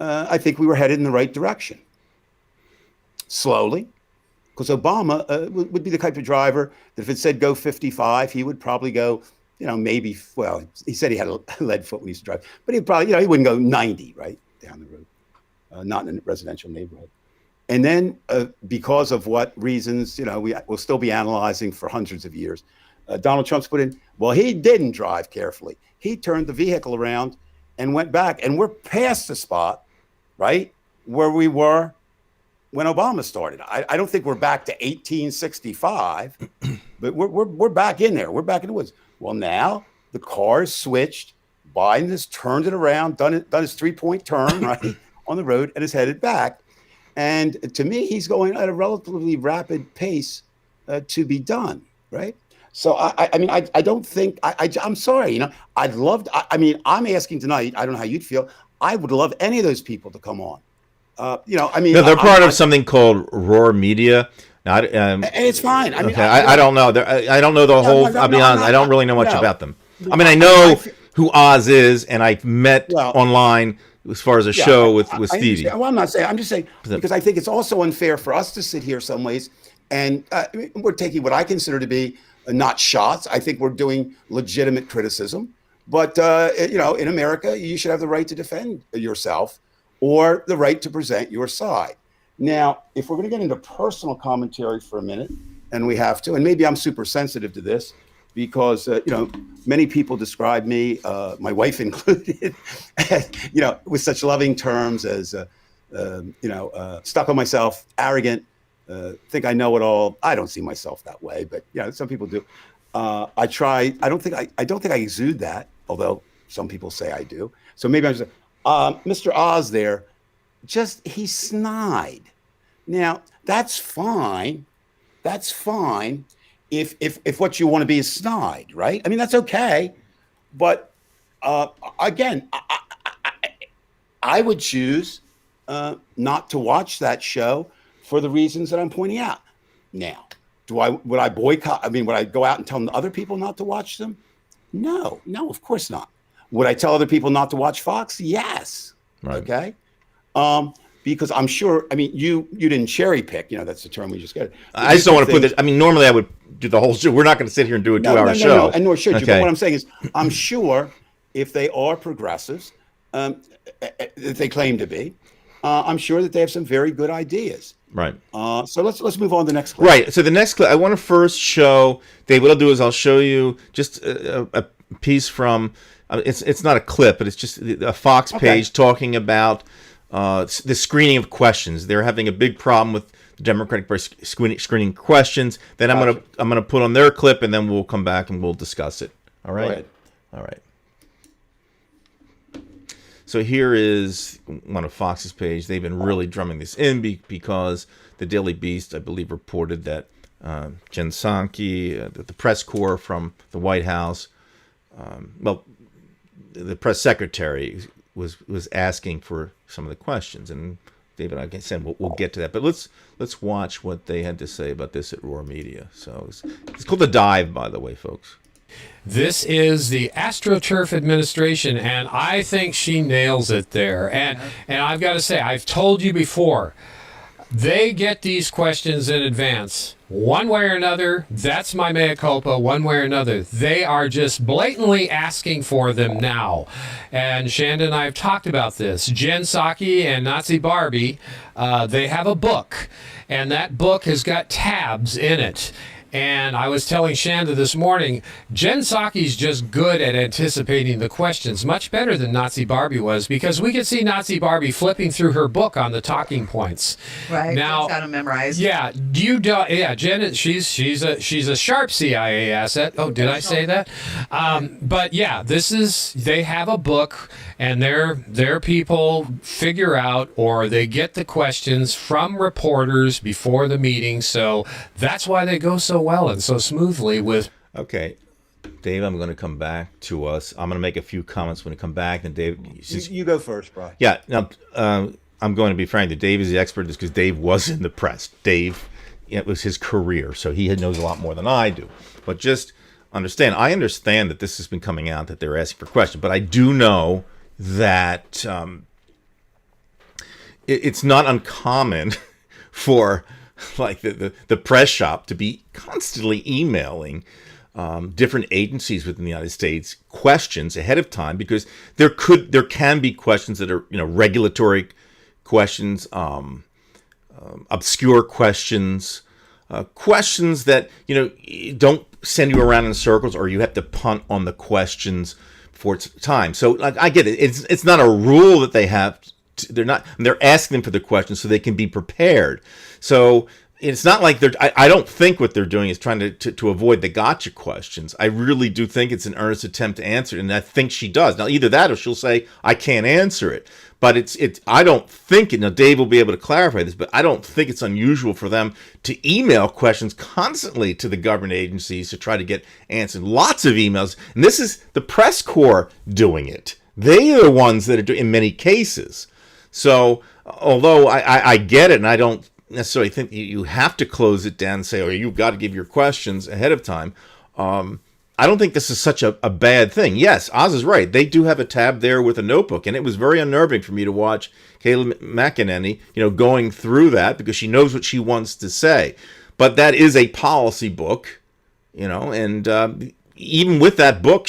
I think we were headed in the right direction. Slowly, because Obama would be the type of driver that if it said go 55, he would probably go, maybe, well, he said he had a lead foot when he used to drive, but he'd probably, he wouldn't go 90, right, down the road, not in a residential neighborhood. And then because of what reasons, we'll still be analyzing for hundreds of years, Donald Trump's put in, well, he didn't drive carefully. He turned the vehicle around and went back, and we're past the spot, right, where we were when Obama started. I don't think we're back to 1865, but we're back in there. We're back in the woods. Well, now the car's switched. Biden has turned it around, done his 3-point turn, right, on the road, and is headed back. And to me, he's going at a relatively rapid pace to be done, right? So I don't think I'm sorry, I'd love to, I'm asking tonight. I don't know how you'd feel. I would love any of those people to come on. No, they're part of something called Roar Media. Now, and it's fine. I don't know. I don't know the whole. I'll be honest. I don't really know much about them. I know who Oz is, and I've met online as far as a show with Stevie. Well, I'm not saying. I'm just saying because I think it's also unfair for us to sit here some ways, and we're taking what I consider to be not shots. I think we're doing legitimate criticism, but in America, you should have the right to defend yourself or the right to present your side. Now, if we're going to get into personal commentary for a minute, and we have to, and maybe I'm super sensitive to this because, many people describe me, my wife included, with such loving terms as, stuck on myself, arrogant, think I know it all. I don't see myself that way, but some people do. I try. I don't think I exude that, although some people say I do. So maybe I'm just Mr. Oz there. He snide. Now that's fine. That's fine if what you want to be is snide, right? That's okay. But again, I would choose not to watch that show for the reasons that I'm pointing out. Now, would I boycott? I mean, would I go out and tell other people not to watch them? No, of course not. Would I tell other people not to watch Fox? Yes. Right. Okay. Because I'm sure. I mean, you didn't cherry pick. You know, that's the term we just got. I just don't want to put this. I mean, normally I would do the whole show. We're not going to sit here and do a 2-hour show. No, and nor should you. Okay. But what I'm saying is, I'm sure if they are progressives, if they claim to be, I'm sure that they have some very good ideas. Right. So let's move on to the next clip. Right. So the next clip, I want to first show, Dave, what I'll do is I'll show you just a piece from, it's not a clip, but it's just a Fox page talking about the screening of questions. They're having a big problem with the Democratic Party screening questions. Then I'm gonna put on their clip, and then we'll come back and we'll discuss it. All right. Go ahead. All right. So here is one of Fox's page. They've been really drumming this in because the Daily Beast, I believe, reported that Jen Psaki, the press corps from the White House, the press secretary was asking for some of the questions. And David, like I said, we'll get to that. But let's watch what they had to say about this at Roar Media. So it's called The Dive, by the way, folks. This is the AstroTurf administration, and I think she nails it there. And I've got to say, I've told you before, they get these questions in advance. One way or another, that's my mea culpa, one way or another. They are just blatantly asking for them now. And Shanda and I have talked about this. Jen Psaki and Nazi Barbie, they have a book, and that book has got tabs in it. And I was telling Shanda this morning, Jen Psaki's just good at anticipating the questions, much better than Nazi Barbie was, because we could see Nazi Barbie flipping through her book on the talking points. Right. Now, Jen's got them memorized. yeah, Jen, she's a sharp CIA asset. Oh, did I say that? But yeah, they have a book, and their people figure out, or they get the questions from reporters before the meeting. So that's why they go so well and so smoothly with. Okay, Dave, I'm going to come back to us. I'm going to make a few comments when we come back. And Dave, You go first, Brian. yeah, now I'm going to be frank. That Dave is the expert just because Dave was in the press. Dave, it was his career, so he knows a lot more than I do. But just understand, I understand that this has been coming out that they're asking for questions, but I do know that it's not uncommon for like the press shop to be constantly emailing different agencies within the United States questions ahead of time, because there can be questions that are regulatory questions, obscure questions, questions that don't send you around in circles, or you have to punt on the questions for its time. So like, I get it. It's not a rule that they have. They're asking them for the questions so they can be prepared. So it's not like I don't think what they're doing is trying to avoid the gotcha questions. I really do think it's an earnest attempt to answer it, and I think she does. Now, either that or she'll say, I can't answer it. But I don't think it. Now, Dave will be able to clarify this, but I don't think it's unusual for them to email questions constantly to the government agencies to try to get answers. Lots of emails. And this is the press corps doing it. They are the ones that are doing in many cases. So, although I get it, and I don't necessarily think you have to close it down and say, oh, you've got to give your questions ahead of time. I don't think this is such a bad thing. Yes, Oz is right. They do have a tab there with a notebook, and it was very unnerving for me to watch Kayleigh McEnany, going through that, because she knows what she wants to say. But that is a policy book, and even with that book,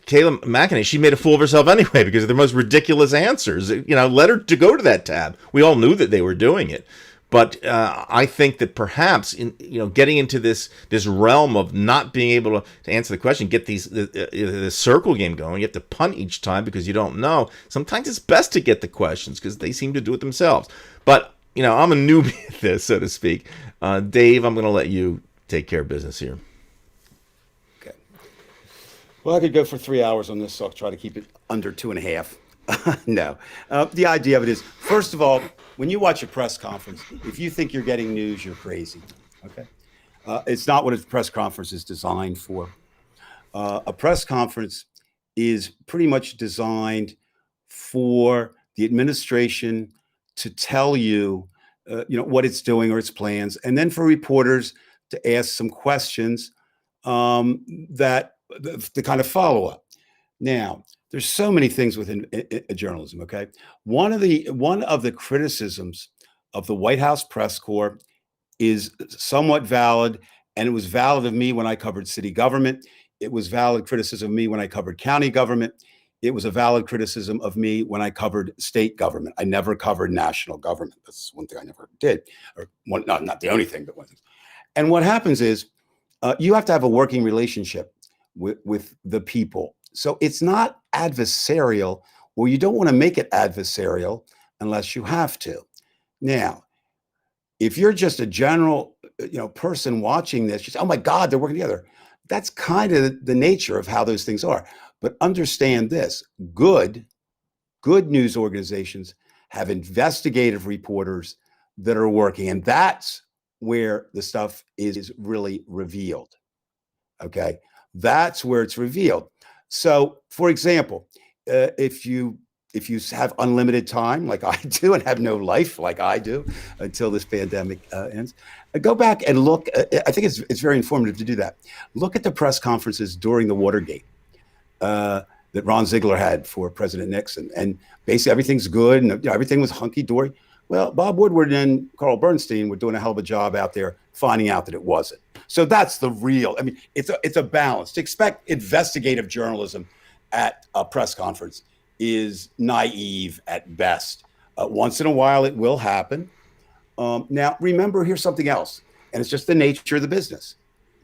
Kayleigh McEnany, she made a fool of herself anyway because of the most ridiculous answers. Let her to go to that tab. We all knew that they were doing it. But I think that perhaps getting into this realm of not being able to answer the question, get the circle game going, you have to punt each time because you don't know. Sometimes it's best to get the questions because they seem to do it themselves. But I'm a newbie at this, so to speak. Dave, I'm going to let you take care of business here. Okay. Well, I could go for 3 hours on this, so I'll try to keep it under 2.5. No. The idea of it is, first of all, when you watch a press conference, if you think you're getting news, you're crazy. Okay. It's not what a press conference is designed for. A press conference is pretty much designed for the administration to tell you, what it's doing or its plans, and then for reporters to ask some questions that the kind of follow up. Now, there's so many things within journalism. Okay, one of the criticisms of the White House press corps is somewhat valid, and it was valid of me when I covered city government. It was valid criticism of me when I covered county government. It was a valid criticism of me when I covered state government. I never covered national government. That's one thing I never did, or one, not the only thing, but one thing. And what happens is you have to have a working relationship with the people. So it's not adversarial, or you don't want to make it adversarial unless you have to. Now, if you're just a general, person watching this, you say, "Oh my God, they're working together." That's kind of the nature of how those things are. But understand this: good news organizations have investigative reporters that are working, and that's where the stuff is really revealed. Okay, that's where it's revealed. So, for example, if you have unlimited time like I do, and have no life like I do until this pandemic ends, go back and look. I think it's very informative to do that. Look at the press conferences during the Watergate that Ron Ziegler had for President Nixon, and basically everything's good and everything was hunky dory. Well, Bob Woodward and Carl Bernstein were doing a hell of a job out there finding out that it wasn't. So that's the real. I mean, it's a balance. To expect investigative journalism at a press conference is naive at best. Once in a while, it will happen. Now, remember, here's something else, and it's just the nature of the business.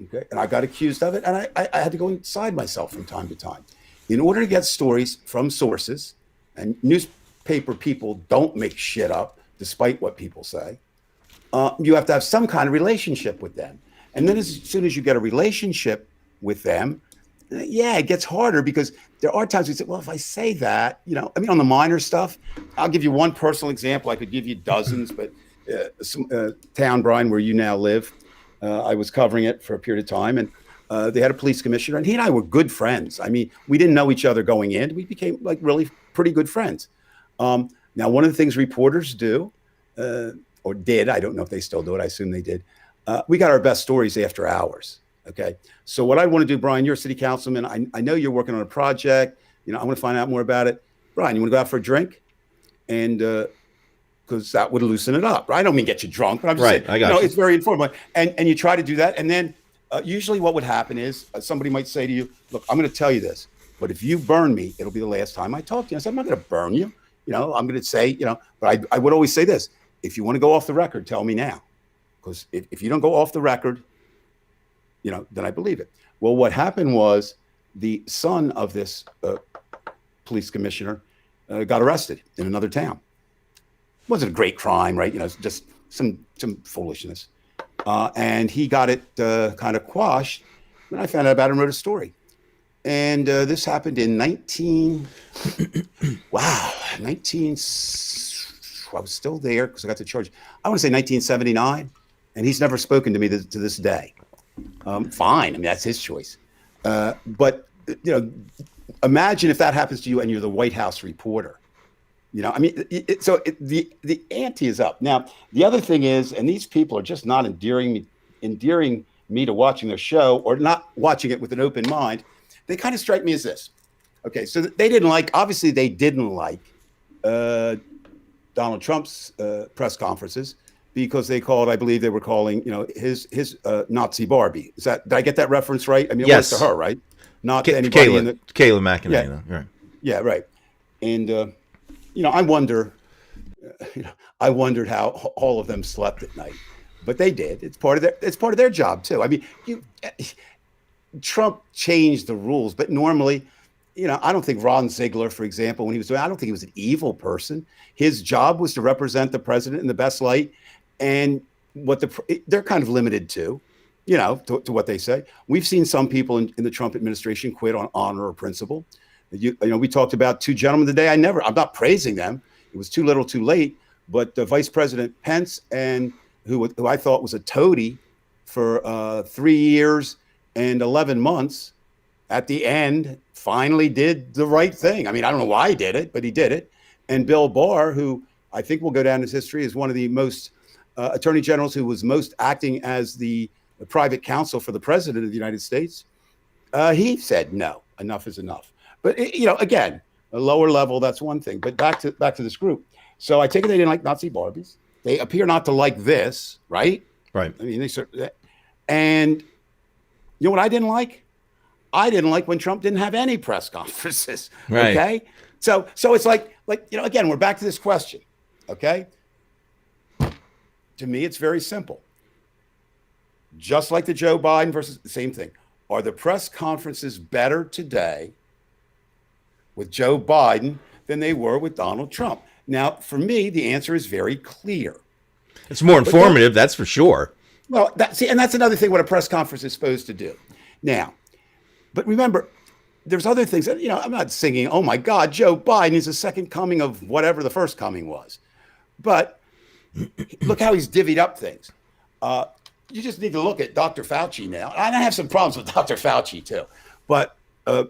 Okay, and I got accused of it, and I had to go inside myself from time to time. In order to get stories from sources, and newspaper people don't make shit up, despite what people say, you have to have some kind of relationship with them. And then as soon as you get a relationship with them, it gets harder, because there are times we say, well, if I say that, on the minor stuff, I'll give you one personal example. I could give you dozens, but some town, Brian, where you now live, I was covering it for a period of time, and they had a police commissioner, and he and I were good friends. I mean, we didn't know each other going in. We became like really pretty good friends. Now, one of the things reporters do, or did, I don't know if they still do it, I assume they did, we got our best stories after hours. Okay. So what I want to do, Brian, you're a city councilman. I know you're working on a project. I want to find out more about it. Brian, you want to go out for a drink? And because that would loosen it up. Right? I don't mean get you drunk, but I'm just saying, I got you. It's very informal. And you try to do that. And then usually what would happen is somebody might say to you, look, I'm going to tell you this, but if you burn me, it'll be the last time I talk to you. I said, I'm not going to burn you. I'm going to say, but I would always say this: if you want to go off the record, tell me now. Because if you don't go off the record, then I believe it. Well, what happened was the son of this police commissioner got arrested in another town. It wasn't a great crime, right? It's just some foolishness. And he got it kind of quashed. And I found out about it and wrote a story. And this happened in 19, I was still there because I got the charge. I want to say 1979. And he's never spoken to me to this day. Fine. I mean, that's his choice. But, imagine if that happens to you and you're the White House reporter. The ante is up. Now, the other thing is, and these people are just not endearing me to watching their show, or not watching it with an open mind. They kind of strike me as this. Okay, so they didn't like Donald Trump's press conferences, because they called, I believe they were calling, his Nazi Barbie. Did I get that reference right? I mean, it Yes. was to her, right? Not to anybody Kayla McEnany. Yeah. Right. Yeah, right. And I wondered how all of them slept at night, but they did. It's part of their job too. I mean, Trump changed the rules, but normally, I don't think Ron Ziegler, for example, when he was doing, I don't think he was an evil person. His job was to represent the president in the best light, and they're kind of limited to what they say. We've seen some people in the Trump administration quit on honor or principle. We talked about two gentlemen today. I'm not praising them. It was too little, too late. But Vice President Pence, and who I thought was a toady for 3 years and 11 months, at the end finally did the right thing. I mean, I don't know why he did it, but he did it. And Bill Barr, who I think will go down in history as one of the most attorney generals who was most acting as the private counsel for the president of the United States, he said, no, enough is enough. But, again, a lower level, that's one thing. But back to this group. So I take it they didn't like Nazi Barbies. They appear not to like this, right? Right. I mean, and you know what I didn't like? I didn't like when Trump didn't have any press conferences. Right. Okay. So it's like, again, we're back to this question. Okay. To me, it's very simple. Just like the Joe Biden versus the same thing. Are the press conferences better today with Joe Biden than they were with Donald Trump? Now, for me, the answer is very clear. It's more informative, that's for sure. Well, and that's another thing what a press conference is supposed to do. Now, but remember, there's other things that, I'm not singing, oh my God, Joe Biden is the second coming of whatever the first coming was. But look how he's divvied up things. You just need to look at Dr. Fauci now. I have some problems with Dr. Fauci too, but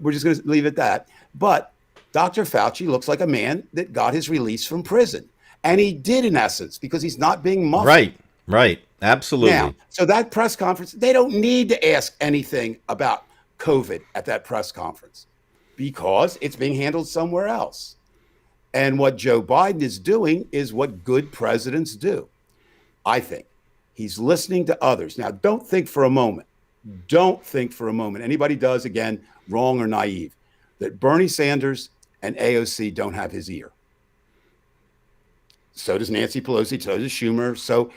we're just going to leave it at that. But Dr. Fauci looks like a man that got his release from prison. And he did, in essence, because he's not being muffled. Right. Absolutely. Now, so that press conference, they don't need to ask anything about COVID at that press conference because it's being handled somewhere else. And what Joe Biden is doing is what good presidents do, I think. He's listening to others. Now, don't think for a moment, anybody does, again, wrong or naive, that Bernie Sanders and AOC don't have his ear. So does Nancy Pelosi, so does Schumer, so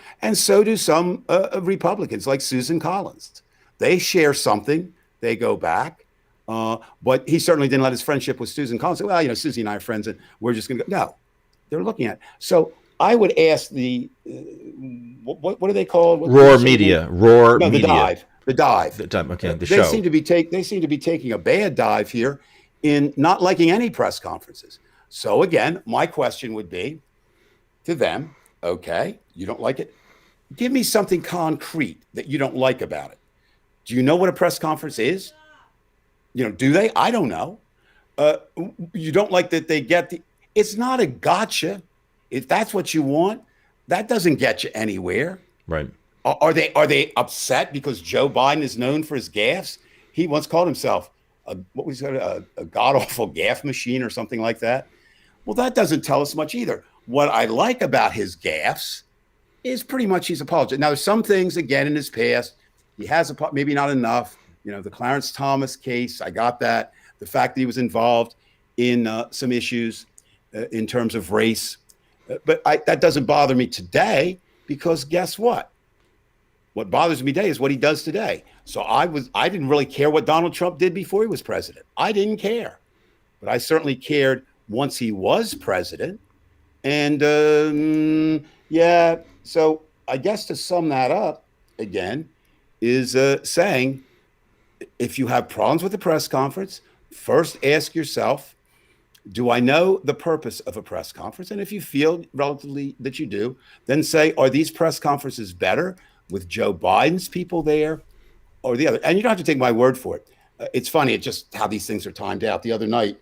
do some Republicans like Susan Collins. They share something, they go back, but he certainly didn't let his friendship with Susan Collins say, well, Susie and I are friends and we're just going to go. No, they're looking at it. So I would ask the, what do they call it? Roar Media. The dive. Okay, the they show. Seem to be taking a bad dive here in not liking any press conferences. So again, my question would be to them, okay, you don't like it? Give me something concrete that you don't like about it. Do you know what a press conference is? Do they? I don't know. You don't like that they get it's not a gotcha. If that's what you want, that doesn't get you anywhere. Right. Are they upset because Joe Biden is known for his gaffes? He once called himself a god-awful gaffe machine or something like that. Well, that doesn't tell us much either. What I like about his gaffes is pretty much he's apologized. Now, there's some things, again, in his past, he has maybe not enough. The Clarence Thomas case, I got that. The fact that he was involved in some issues in terms of race. But that doesn't bother me today because guess what? What bothers me today is what he does today. So I didn't really care what Donald Trump did before he was president. I didn't care. But I certainly cared once he was president. And so I guess to sum that up again is saying, if you have problems with the press conference, first ask yourself, do I know the purpose of a press conference? And if you feel relatively that you do, then say, are these press conferences better with Joe Biden's people there or the other? And you don't have to take my word for it. It's funny, it's just how these things are timed out. The other night,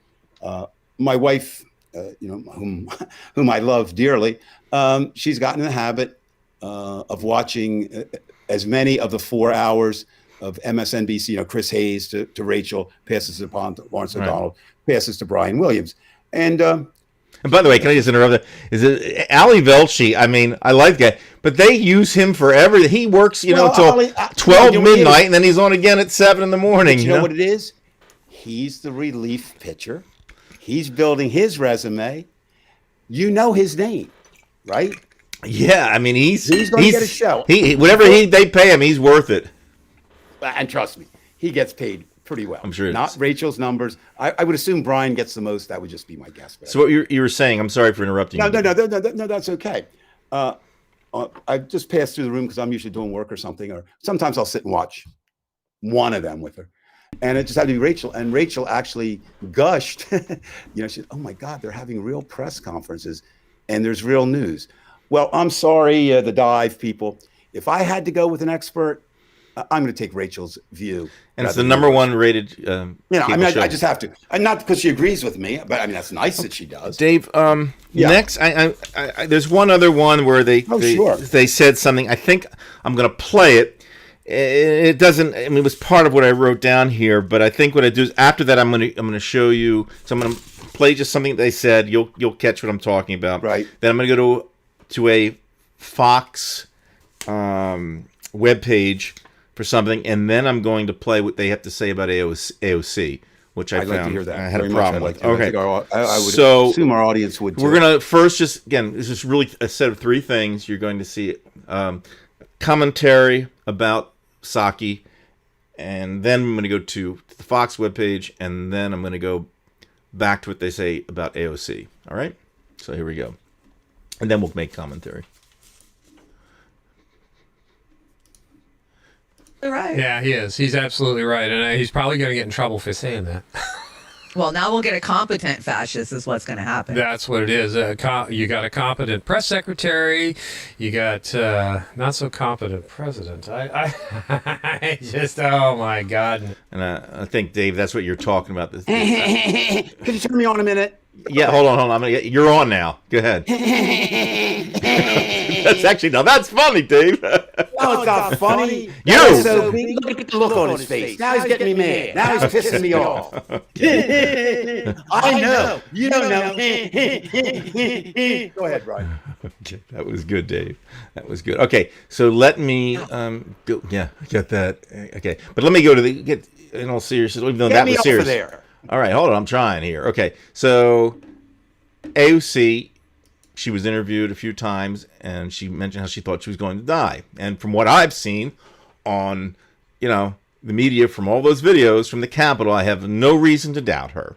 my wife, whom I love dearly, she's gotten in the habit of watching as many of the 4 hours of MSNBC, Chris Hayes to Rachel, passes it upon to Lawrence O'Donnell, passes to Brian Williams. And by the way, can I just interrupt? Is it Ali Velshi? I mean, I like that, but they use him for everything. He works, till 12 midnight, and then he's on again at 7 in the morning. You know what it is? He's the relief pitcher. He's building his resume. You know his name, right? Yeah, I mean, he's going to get a show. Whatever they pay him, he's worth it. And trust me, he gets paid pretty well. I'm sure. Not Rachel's numbers. I would assume Brian gets the most. That would just be my guess. So what you were saying? I'm sorry for interrupting. No, that's okay. I just passed through the room because I'm usually doing work or something, or sometimes I'll sit and watch one of them with her. And it just had to be Rachel. And Rachel actually gushed. She said, oh my God, they're having real press conferences and there's real news. Well, I'm sorry, the dive people. If I had to go with an expert, I'm going to take Rachel's view. And it's rather the than number yours. one rated. I cable show. I just have to. And not because she agrees with me, but I mean that's nice that she does. Dave, Yeah. next, there's one other one where Sure. they said something. I think I'm going to play it. It doesn't. I mean, it was part of what I wrote down here, but I think what I do is after that, I'm going to show you. So I'm going to play just something they said. You'll catch what I'm talking about. Right. Then I'm going to go to a Fox webpage for something, and then I'm going to play what they have to say about AOC, which I I'd found like to hear that. I had Very a much. problem I'd like with. to. I Okay, think I would so assume our audience would. we're too. gonna first just again. This is really a set of three things. You're going to see commentary about Psaki, and then I'm going to go to the Fox webpage, and then I'm going to go back to what they say about AOC. All right, so here we go, and then we'll make commentary. Right. Yeah, he is. He's absolutely right, and he's probably going to get in trouble for saying that. Well, now we'll get a competent fascist is what's going to happen. That's what it is. You got a competent press secretary. You got not so competent president. I just, oh my God. And I think Dave, that's what you're talking about. Could you turn me on a minute? Yeah, hold on. You're on now. Go ahead. That's actually that's funny, Dave. Oh, it's not funny. You! So look at the look on his face. Now he's getting me mad. Now he's pissing me off. I know. You don't know. Go ahead, Brian. Okay, that was good, Dave. That was good. Okay, so let me go. Yeah, I got that. Okay, but let me go to in all seriousness. Even though Get that me was off serious. of there. All right, hold on. I'm trying here. Okay, so AOC, she was interviewed a few times, and she mentioned how she thought she was going to die. And from what I've seen on, the media from all those videos from the Capitol, I have no reason to doubt her.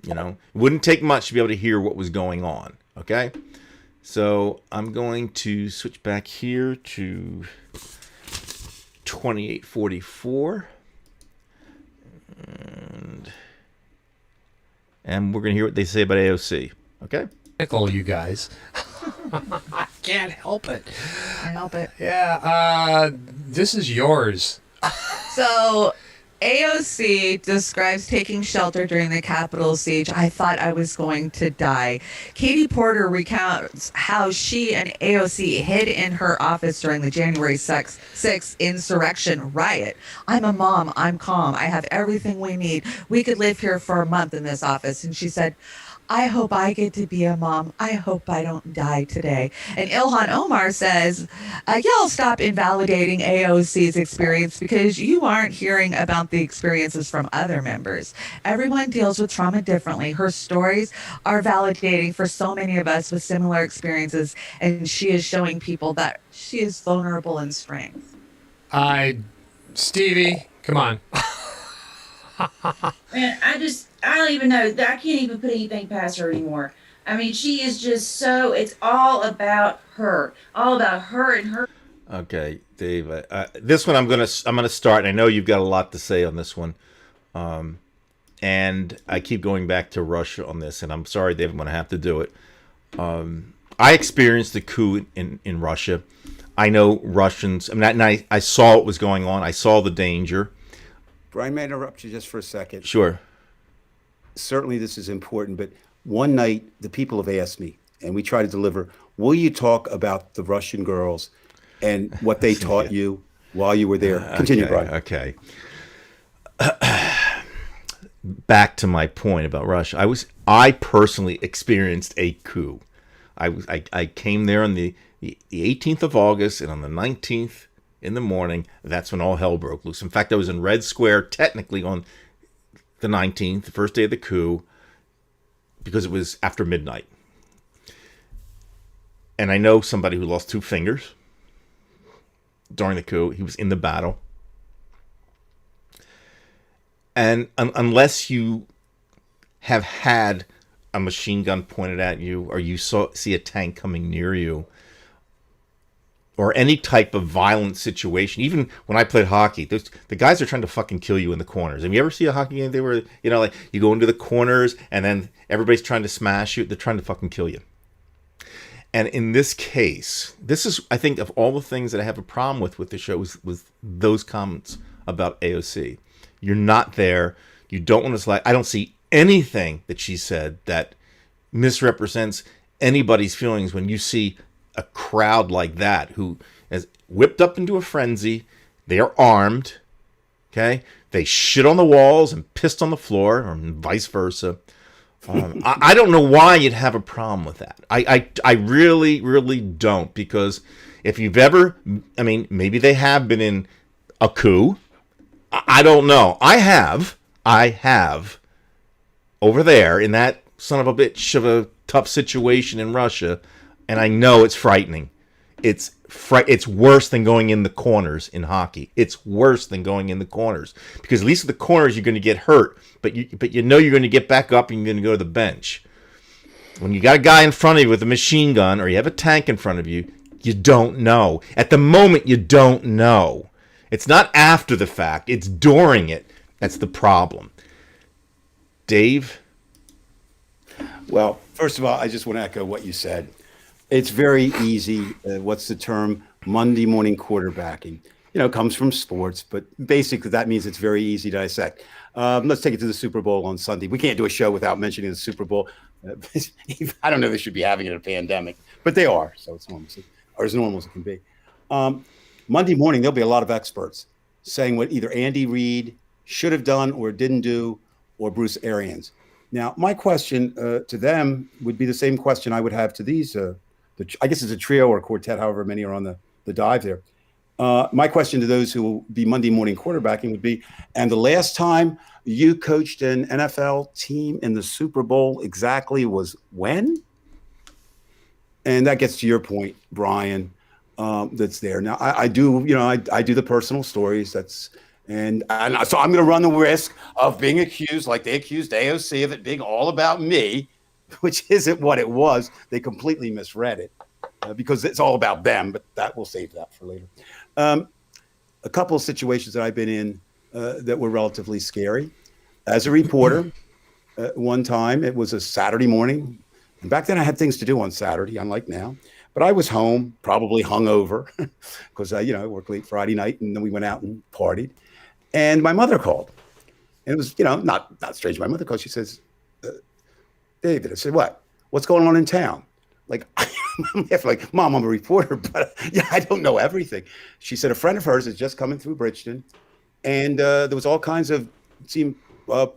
It wouldn't take much to be able to hear what was going on. Okay, so I'm going to switch back here to 2844. And we're going to hear what they say about AOC. Okay? Pickle, you guys. I can't help it. Can't help it. Yeah, this is yours. So, AOC describes taking shelter during the Capitol siege. I thought I was going to die. Katie Porter recounts how she and AOC hid in her office during the January 6th insurrection riot. I'm a mom. I'm calm. I have everything we need. We could live here for a month in this office. And she said, I hope I get to be a mom. I hope I don't die today. And Ilhan Omar says, y'all stop invalidating AOC's experience because you aren't hearing about the experiences from other members. Everyone deals with trauma differently. Her stories are validating for so many of us with similar experiences, and she is showing people that she is vulnerable in strength. Stevie, come on. Man, I don't even know. I can't even put anything past her anymore. I mean, she is just so, it's all about her. All about her and her. Okay, Dave. This one I'm gonna start. And I know you've got a lot to say on this one, and I keep going back to Russia on this. And I'm sorry, Dave, I'm gonna have to do it. I experienced the coup in Russia. I know Russians. I mean, I saw what was going on. I saw the danger. Brian, may I interrupt you just for a second? Sure. Certainly this is important, but one night the people have asked me, and we try to deliver, will you talk about the Russian girls and what they taught you while you were there? Continue, Brian. Okay. Back to my point about Russia. I personally experienced a coup. I came there on the 18th of August, and on the 19th in the morning, that's when all hell broke loose. In fact, I was in Red Square technically on the 19th, the first day of the coup, because it was after midnight. And I know somebody who lost 2 fingers during the coup. He was in the battle. And unless you have had a machine gun pointed at you, or you see a tank coming near you, or any type of violent situation. Even when I played hockey, the guys are trying to fucking kill you in the corners. Have you ever see a hockey game? They were, like you go into the corners and then everybody's trying to smash you. They're trying to fucking kill you. And in this case, this is, I think, of all the things that I have a problem with the show was those comments about AOC. You're not there. You don't want to select. I don't see anything that she said that misrepresents anybody's feelings when you see a crowd like that who is whipped up into a frenzy. They are armed. Okay. They shit on the walls and pissed on the floor, or vice versa. I don't know why you'd have a problem with that. I really, really don't, because if you've ever, I mean, maybe they have been in a coup. I don't know. I have over there in that son of a bitch of a tough situation in Russia, and I know it's frightening. It's worse than going in the corners in hockey. It's worse than going in the corners, because at least at the corners you're going to get hurt, but you know you're going to get back up and you're going to go to the bench. When you got a guy in front of you with a machine gun, or you have a tank in front of you, you don't know. At the moment, you don't know. It's not after the fact. It's during it. That's the problem. Dave? Well, first of all, I just want to echo what you said. It's very easy. What's the term? Monday morning quarterbacking. You know, it comes from sports, but basically that means it's very easy to dissect. Let's take it to the Super Bowl on Sunday. We can't do a show without mentioning the Super Bowl. I don't know they should be having it in a pandemic, but they are, so it's normal, or as normal as it can be. Monday morning, there'll be a lot of experts saying what either Andy Reid should have done or didn't do, or Bruce Arians. Now, my question to them would be the same question I would have to these. I guess it's a trio or a quartet, however many are on the dive there. My question to those who will be Monday morning quarterbacking would be, and the last time you coached an NFL team in the Super Bowl exactly was when? And that gets to your point, Brian, that's there. Now, I do the personal stories. And so I'm going to run the risk of being accused, like they accused AOC, of it being all about me, which isn't what it was. They completely misread it because it's all about them, but we'll save that for later. A couple of situations that I've been in that were relatively scary. As a reporter, one time, it was a Saturday morning. And back then I had things to do on Saturday, unlike now. But I was home, probably hungover, because I worked late Friday night, and then we went out and partied. And my mother called. And it was, not strange. My mother called. She says, David. I said, what? What's going on in town? Like, like, Mom, I'm a reporter, but I don't know everything. She said a friend of hers is just coming through Bridgeton, and there was all kinds of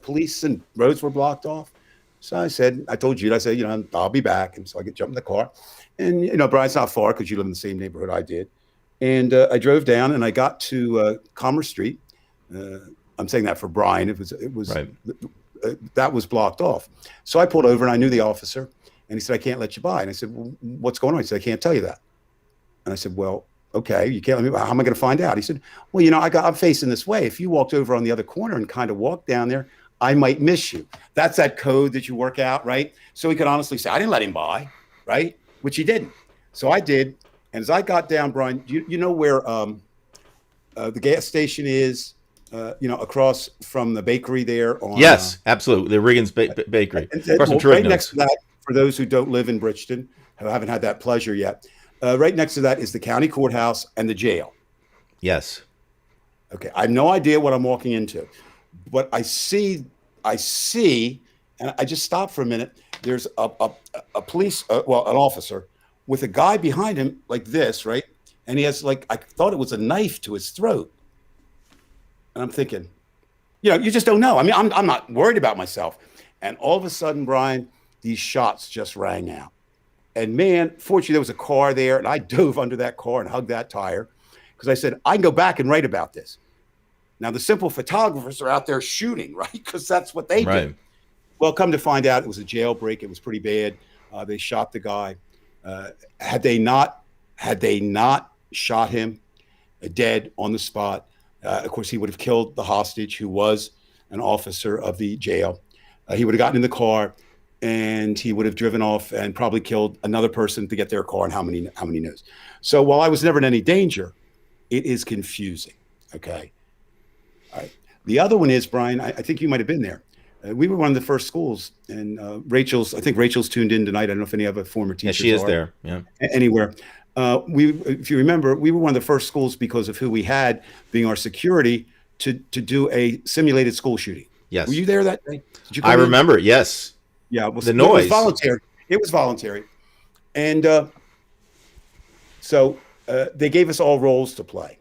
police and roads were blocked off. So I told Jude, I said, I'll be back. And so I jumped in the car. And, Brian's not far because you live in the same neighborhood I did. And I drove down and I got to Commerce Street. I'm saying that for Brian. It was right. That was blocked off. So I pulled over and I knew the officer. And he said, I can't let you by. And I said, well, what's going on? He said, I can't tell you that. And I said, well, okay, you can't let me. How am I going to find out? He said, well, I'm facing this way. If you walked over on the other corner and kind of walked down there, I might miss you. That's that code that you work out, right? So he could honestly say, I didn't let him by, right? Which he didn't. So I did. And as I got down, Brian, you know where the gas station is, across from the bakery there? Yes, absolutely. The Riggins Bakery. Right next to that, for those who don't live in Bridgeton, who haven't had that pleasure yet, right next to that is the county courthouse and the jail. Yes. Okay. I have no idea what I'm walking into, but I see, and I just stopped for a minute. There's a police, an officer with a guy behind him like this, right? And he has I thought it was a knife to his throat. And I'm thinking, you just don't know. I mean, I'm not worried about myself. And all of a sudden, Brian, these shots just rang out. And man, fortunately, there was a car there, and I dove under that car and hugged that tire because I said, I can go back and write about this. Now, the simple photographers are out there shooting, right? Because that's what they do. Well, come to find out, it was a jailbreak. It was pretty bad. They shot the guy. Had they not shot him dead on the spot, of course, he would have killed the hostage, who was an officer of the jail. He would have gotten in the car, and he would have driven off and probably killed another person to get their car, and how many knows. So while I was never in any danger, it is confusing. Okay. All right. The other one is, Brian, I think you might have been there. We were one of the first schools, and I think Rachel's tuned in tonight. I don't know if any other former Yeah, teachers she is are. there. Yeah. Anywhere. If you remember, we were one of the first schools because of who we had being our security to do a simulated school shooting. Yes. Were you there that day? Did you I come in? remember. Yes. Yeah, well, The It noise. was voluntary. It was voluntary, and so they gave us all roles to play,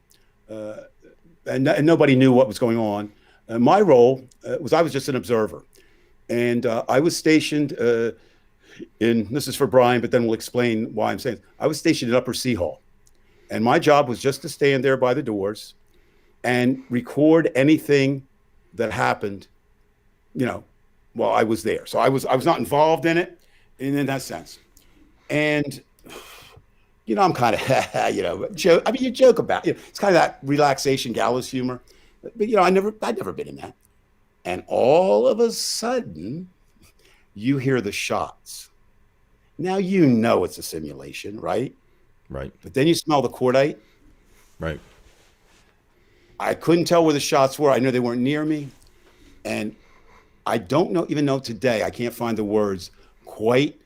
and nobody knew what was going on. My role was I was just an observer, and I was stationed in. This is for Brian, but then we'll explain why I'm saying it. I was stationed in Upper Sea Hall, and my job was just to stand there by the doors and record anything that happened, while I was there. So I was not involved in it in that sense. And I'm kind of joke. I mean, you joke about it. It's kind of that relaxation, gallows humor. But I'd never been in that. And all of a sudden, you hear the shots. Now it's a simulation, right? Right. But then you smell the cordite. Right. I couldn't tell where the shots were. I know they weren't near me. And I don't know, even though today I can't find the words quite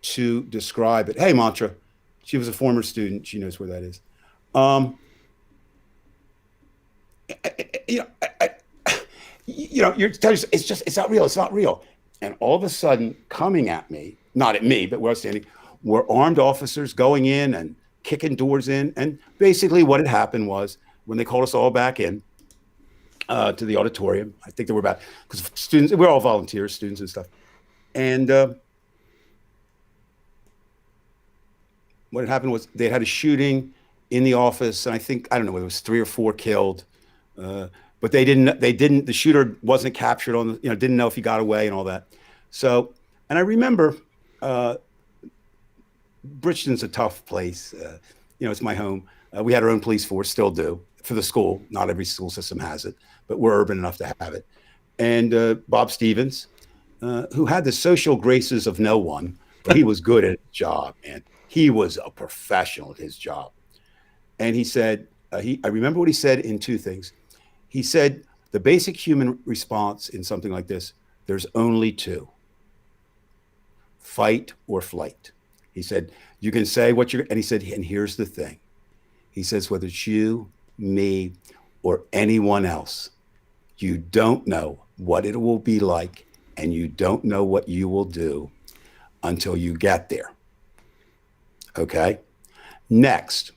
to describe it. Hey, Mantra, she was a former student. She knows where that is. You're telling yourself, it's not real. It's not real. And all of a sudden, coming at me, not at me, but where I was standing, were armed officers going in and kicking doors in. And basically what had happened was when they called us all back in to the auditorium, I think there were about, because students, we're all volunteers, students and stuff. And what had happened was they had a shooting in the office. And I don't know whether it was 3 or 4 killed. But the shooter wasn't captured on didn't know if he got away and all that. So, and I remember, Bridgeton's a tough place. It's my home. We had our own police force, still do, for the school. Not every school system has it, but we're urban enough to have it. And Bob Stevens, who had the social graces of no one, but he was good at his job, man. He was a professional at his job. And he said, I remember what he said in 2 things. He said, the basic human response in something like this, there's only 2, fight or flight. He said, you can say and he said, and here's the thing. He says, whether it's you, me, or anyone else, you don't know what it will be like, and you don't know what you will do until you get there. Okay? Next,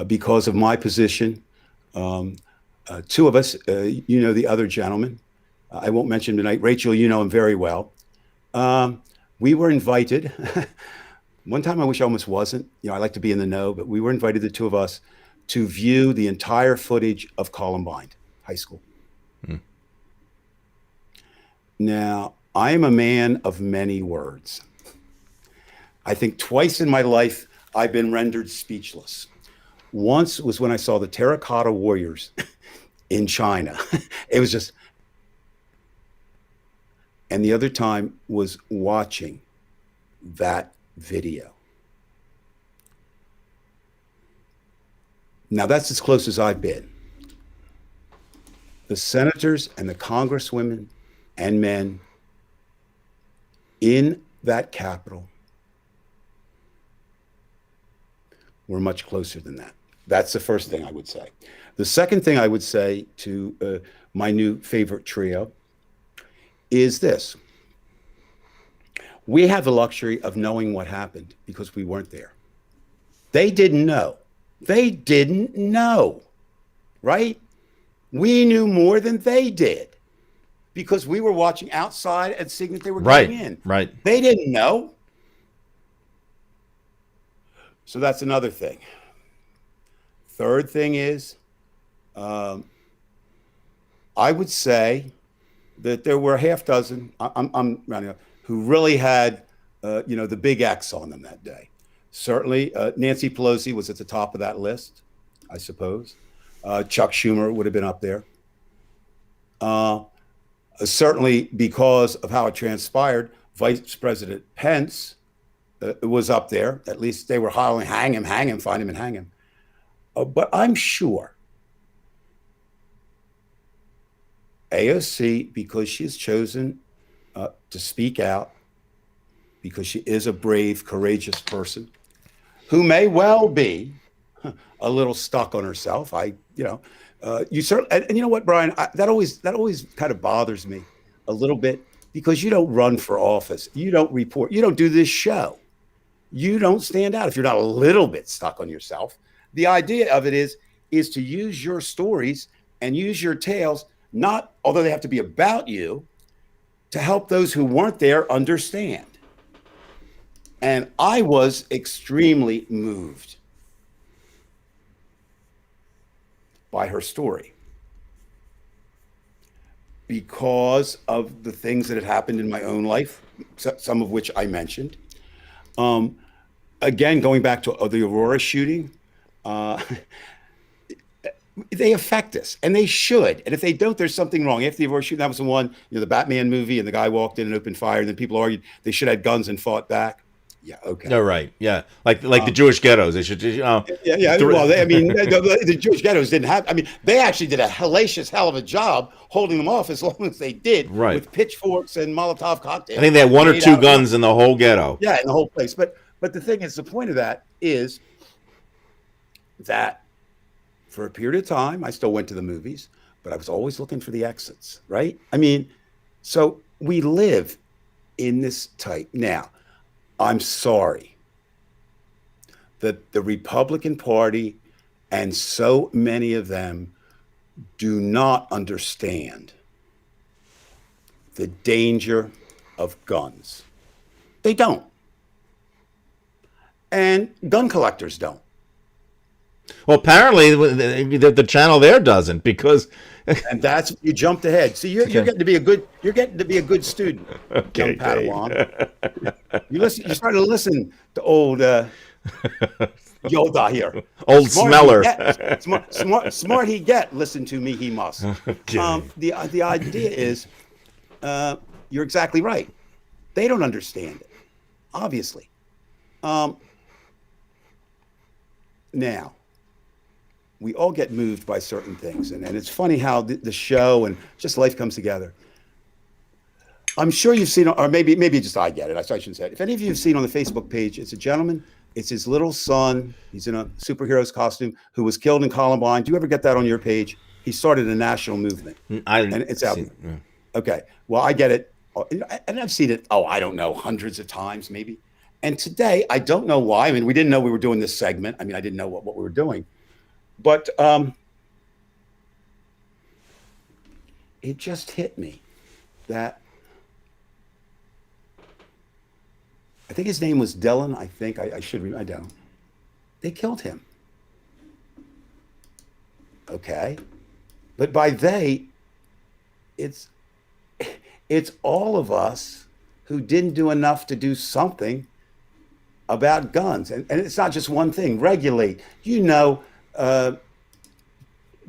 because of my position, 2 of us, the other gentleman, I won't mention him tonight. Rachel, you know him very well. We were invited. One time I wish I almost wasn't. I like to be in the know, but we were invited, the 2 of us, to view the entire footage of Columbine High School. Now, I am a man of many words. I think twice in my life I've been rendered speechless. Once was when I saw the Terracotta Warriors in China. It was just, and the other time was watching that video. Now that's as close as I've been. The senators and the congresswomen and men in that Capitol were much closer than that. That's the first thing I would say. The second thing I would say to my new favorite trio is this. We have the luxury of knowing what happened because we weren't there. They didn't know. They didn't know, right? We knew more than they did because we were watching outside and seeing that they were getting in. Right. They didn't know. So that's another thing. Third thing is, I would say that there were a half dozen, I'm rounding up, who really had, the big X on them that day. Certainly, Nancy Pelosi was at the top of that list, I suppose. Chuck Schumer would have been up there. Certainly, because of how it transpired, Vice President Pence was up there. At least they were hollering, hang him, find him and hang him. But I'm sure AOC, because she has chosen to speak out, because she is a brave, courageous person who may well be a little stuck on herself. You certainly, and you know what, Brian, that always kind of bothers me a little bit, because you don't run for office, you don't report, you don't do this show, you don't stand out if you're not a little bit stuck on yourself. The idea of it is to use your stories and use your tales, not, although they have to be about you, to help those who weren't there understand. And I was extremely moved by her story because of the things that had happened in my own life, some of which I mentioned. Again, going back to the Aurora shooting, they affect us, and they should. And if they don't, there's something wrong. After the Aurora shooting, that was the one, the Batman movie, and the guy walked in and opened fire, and then people argued they should have had guns and fought back. Yeah, okay. No, right. Yeah, like the Jewish ghettos. They should. Yeah. Well, the Jewish ghettos didn't have. I mean, they actually did a hellacious hell of a job holding them off as long as they did, right, with pitchforks and Molotov cocktails. I think they had one or two guns in the whole ghetto. Yeah, in the whole place. But the thing is, the point of that is that for a period of time, I still went to the movies, but I was always looking for the exits, right? I mean, so we live in this type. Now, I'm sorry that the Republican Party and so many of them do not understand the danger of guns. They don't. And gun collectors don't. Well, apparently the channel there doesn't, because and that's, you jumped ahead. See, you're getting to be a good student, okay, young Padawan. You started to listen to old Yoda here. Old Smeller. Smart he get. Listen to me, he must. Okay. The idea is, you're exactly right. They don't understand it, obviously. Now, we all get moved by certain things, and it's funny how the show and just life comes together. I'm sure you've seen, or maybe just I get it. I shouldn't say it. If any of you have seen on the Facebook page, it's a gentleman. It's his little son. He's in a superhero's costume, who was killed in Columbine. Do you ever get that on your page? He started a national movement, and it's out. Okay, well, I get it, and I've seen it. Oh, I don't know, hundreds of times, maybe. And today, I don't know why. I mean, we didn't know we were doing this segment. I mean, I didn't know what we were doing. But it just hit me that I think his name was Dylan. I think I should. I don't. They killed him. Okay, but by they, it's all of us who didn't do enough to do something about guns, and it's not just one thing. Regulate.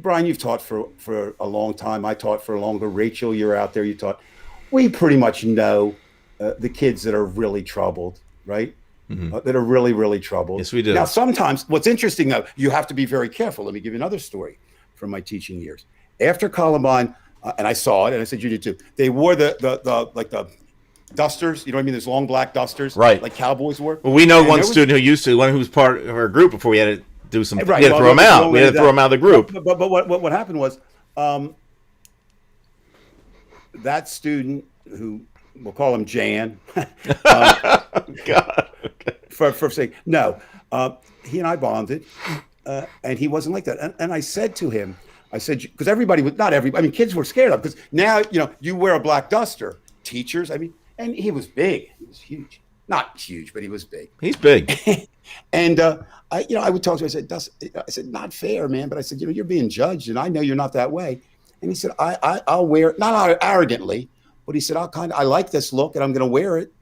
Brian, you've taught for a long time. I taught for longer. Rachel, you're out there. You taught. We pretty much know the kids that are really troubled, right? Mm-hmm. That are really, really troubled. Yes, we do. Now, sometimes what's interesting, though, you have to be very careful. Let me give you another story from my teaching years. After Columbine, and I saw it, and I said you did too. They wore the dusters. You know what I mean? Those long black dusters, right? Like cowboys wore. Well, we know one student who was part of our group before we had to do some. Right. We had to throw him out. We had to throw him out of the group. But what happened was, that student, who we'll call him Jan, God. Okay. for sake, no, he and I bonded, and he wasn't like that. And I said to him, because everybody was, not everybody, I mean, kids were scared of, because now, you wear a black duster, teachers, I mean, and he was big, he was huge, not huge, but he was big. He's big. And I would talk to him. I said, not fair, man. But I said, you're being judged, and I know you're not that way. And he said, I'll wear it, not arrogantly, but he said, I like this look, and I'm going to wear it.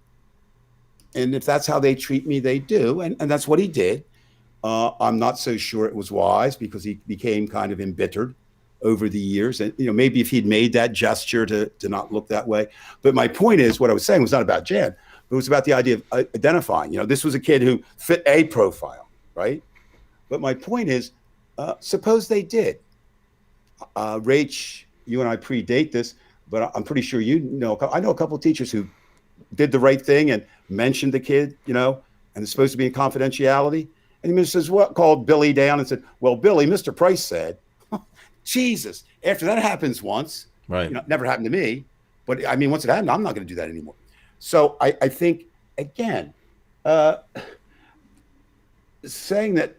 And if that's how they treat me, they do. And that's what he did. I'm not so sure it was wise, because he became kind of embittered over the years. And, maybe if he'd made that gesture to not look that way. But my point is, what I was saying was not about Jan. It was about the idea of identifying. This was a kid who fit a profile, right? But my point is, suppose they did. Rach, you and I predate this, but I'm pretty sure I know a couple of teachers who did the right thing and mentioned the kid, and it's supposed to be in confidentiality. And he says, called Billy down and said, well, Billy, Mr. Price said, Jesus, after that happens once, Right. Never happened to me, but I mean, once it happened, I'm not going to do that anymore. So I think, again, saying that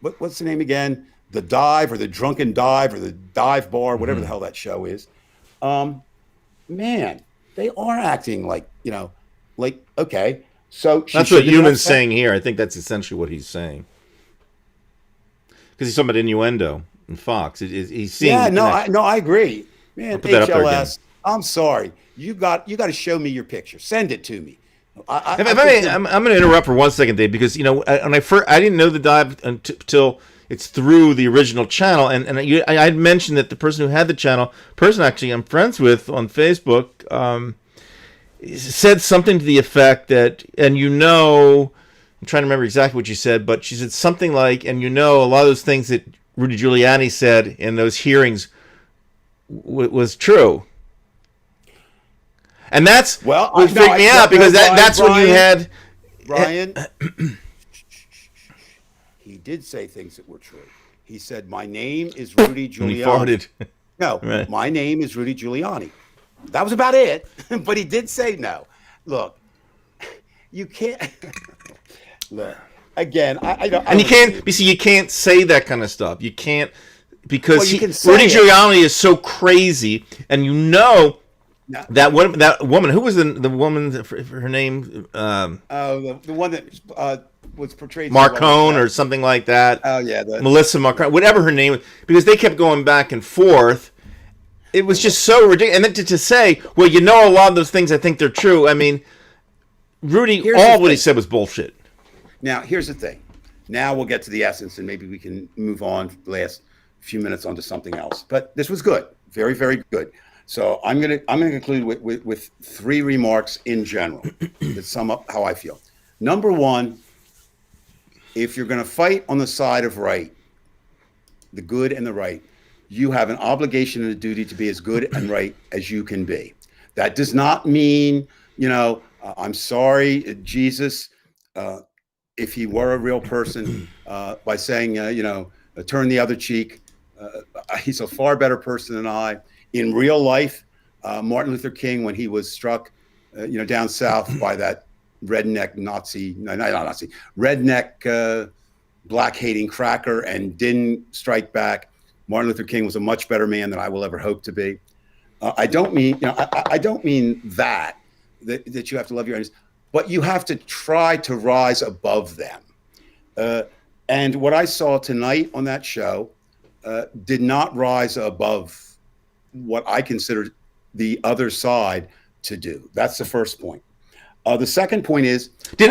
what's the name again? The Dive or the Drunken Dive or the Dive Bar, whatever the hell that show is. Man, they are acting like, okay. So that's what Human's saying here. I think that's essentially what he's saying. Because he's talking about innuendo and Fox. He's seeing. Yeah, I agree. Man, put that up there again. HLS, I'm sorry. You got to show me your picture. Send it to me. I'm going to interrupt for 1 second, Dave, because I didn't know the Dive until it's through the original channel, and I had mentioned that the person who had the channel, actually I'm friends with on Facebook, said something to the effect that, and I'm trying to remember exactly what she said, but she said something like, and a lot of those things that Rudy Giuliani said in those hearings was true. And that's what freaked me out, because that's when you had... Brian, he did say things that were true. He said, my name is Rudy Giuliani. And he farted. No, right. My name is Rudy Giuliani. That was about it. But he did say no. Look, you can't... Look, again, I don't... And you can't... You see, you can't say that kind of stuff. You can't... Because Rudy Giuliani is so crazy, and that woman, who was the woman, her name? The one that was portrayed... Marcone or something like that. Oh, yeah. Melissa Marcone, whatever her name was, because they kept going back and forth. It was just so ridiculous. And then to say, well, a lot of those things, I think they're true. I mean, Rudy, what he said was bullshit. Now, here's the thing. Now we'll get to the essence, and maybe we can move on the last few minutes onto something else. But this was good. Very, very good. So I'm gonna conclude with three remarks in general that sum up how I feel. Number one, if you're going to fight on the side of right, the good and the right, you have an obligation and a duty to be as good and right as you can be. That does not mean, I'm sorry, Jesus, if he were a real person, by saying, turn the other cheek. He's a far better person than I. In real life, Martin Luther King, when he was struck, down south by that redneck black-hating cracker and didn't strike back, Martin Luther King was a much better man than I will ever hope to be. I don't mean, I don't mean that you have to love your enemies, but you have to try to rise above them. And what I saw tonight on that show did not rise above what I consider the other side to do. That's the first point. The second point is... It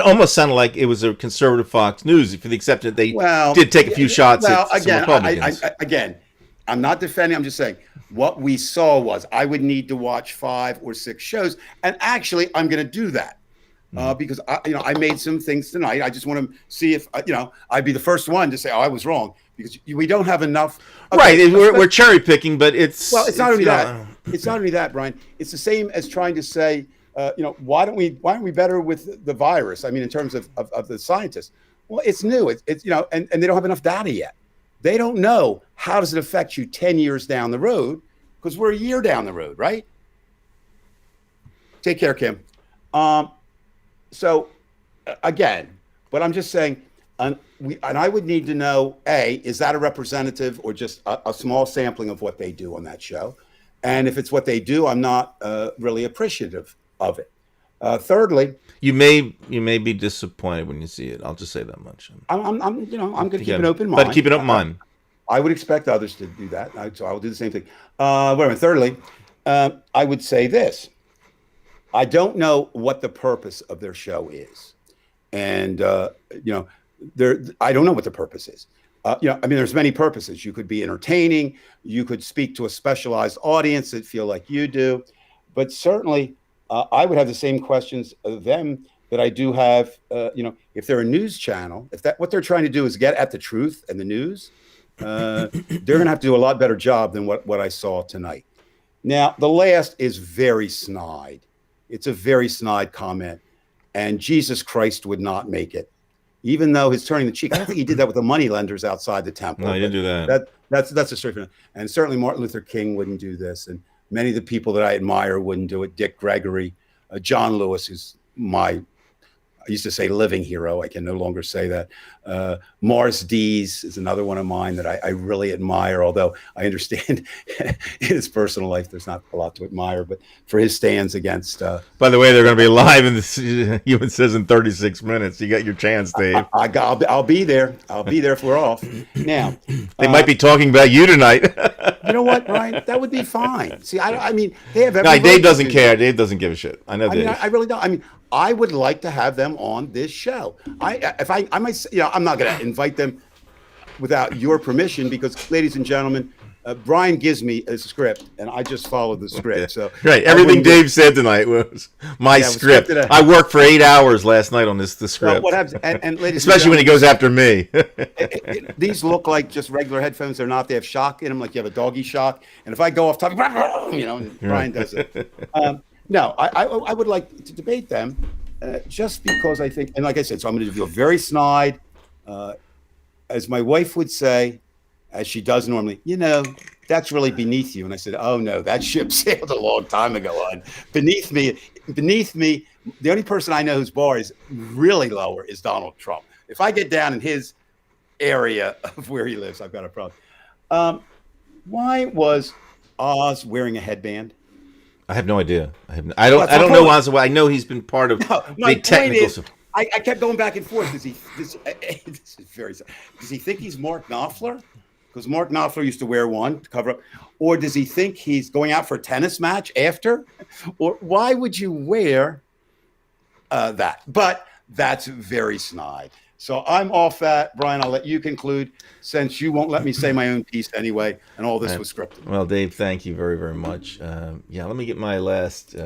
almost sounded like it was a conservative Fox News, for the exception that they did take a few shots at some Republicans. Again, I'm not defending, I'm just saying, what we saw was I would need to watch 5 or 6 shows, and actually I'm going to do that. Because I made some things tonight. I just want to see if I'd be the first one to say, I was wrong, because we don't have enough. Okay, right, we're cherry picking, but it's not only that. It's not only that, Brian. It's the same as trying to say, why don't we better with the virus? I mean, in terms of the scientists. Well, it's new. It's and they don't have enough data yet. They don't know how does it affect you 10 years down the road, because we're a year down the road, right? Take care, Kim. So, again, but I'm just saying, and I would need to know, A, is that a representative or just a small sampling of what they do on that show? And if it's what they do, I'm not really appreciative of it. Thirdly, you may be disappointed when you see it. I'll just say that much. I'm going to keep an open mind. But keep an open mind. I would expect others to do that, so I will do the same thing. Thirdly, I would say this. I don't know what the purpose of their show is. And, I don't know what the purpose is. There's many purposes. You could be entertaining. You could speak to a specialized audience that feel like you do. But certainly, I would have the same questions of them that I do have, if they're a news channel, what they're trying to do is get at the truth and the news, they're going to have to do a lot better job than what I saw tonight. Now, the last is very snide. It's a very snide comment. And Jesus Christ would not make it. Even though his turning the cheek, I don't think he did that with the money lenders outside the temple. No, he didn't do that. That's a straight. And certainly Martin Luther King wouldn't do this. And many of the people that I admire wouldn't do it. Dick Gregory, John Lewis, who's I used to say living hero. I can no longer say that. Morris Dees is another one of mine that I really admire, although I understand in his personal life there's not a lot to admire, but for his stands against... By the way, they're going to be live in the Human Says in 36 minutes. You got your chance, Dave. I'll be there. I'll be there if we're off. Now, They might be talking about you tonight. you know what, Brian? That would be fine. See, I mean, they have every No, right Dave to doesn't do care. that. Dave doesn't give a shit. I know I Dave. mean, I really don't. I mean, I would like to have them on this show. I might, I'm not going to invite them without your permission because, ladies and gentlemen, Brian gives me a script and I just follow the script. So Right. I Everything wouldn't Dave said tonight was my Yeah, it was script. scripted. I worked for 8 hours last night on the So script. what happens? And ladies, Especially when he goes after me. these look like just regular headphones. They're not. They have shock in them, like you have a doggy shock. And if I go off topic, and Brian does it. No, I would like to debate them just because I think, and like I said, so I'm going to do a very snide, as my wife would say, as she does normally, that's really beneath you. And I said, oh no, that ship sailed a long time ago on. Beneath me, the only person I know whose bar is really lower is Donald Trump. If I get down in his area of where he lives, I've got a problem. Why was Oz wearing a headband? I have no idea. I don't That's my know point. Oz. I know he's been part of My the technical point is, stuff. I kept going back and forth. This is very sad. Does he think he's Mark Knopfler? Because Mark Knopfler used to wear one to cover up. Or does he think he's going out for a tennis match after? Or why would you wear that? But that's very snide. So I'm off that. Brian, I'll let you conclude since you won't let me say my own piece anyway, and all this was scripted. Well, Dave, thank you very, very much. Let me get my last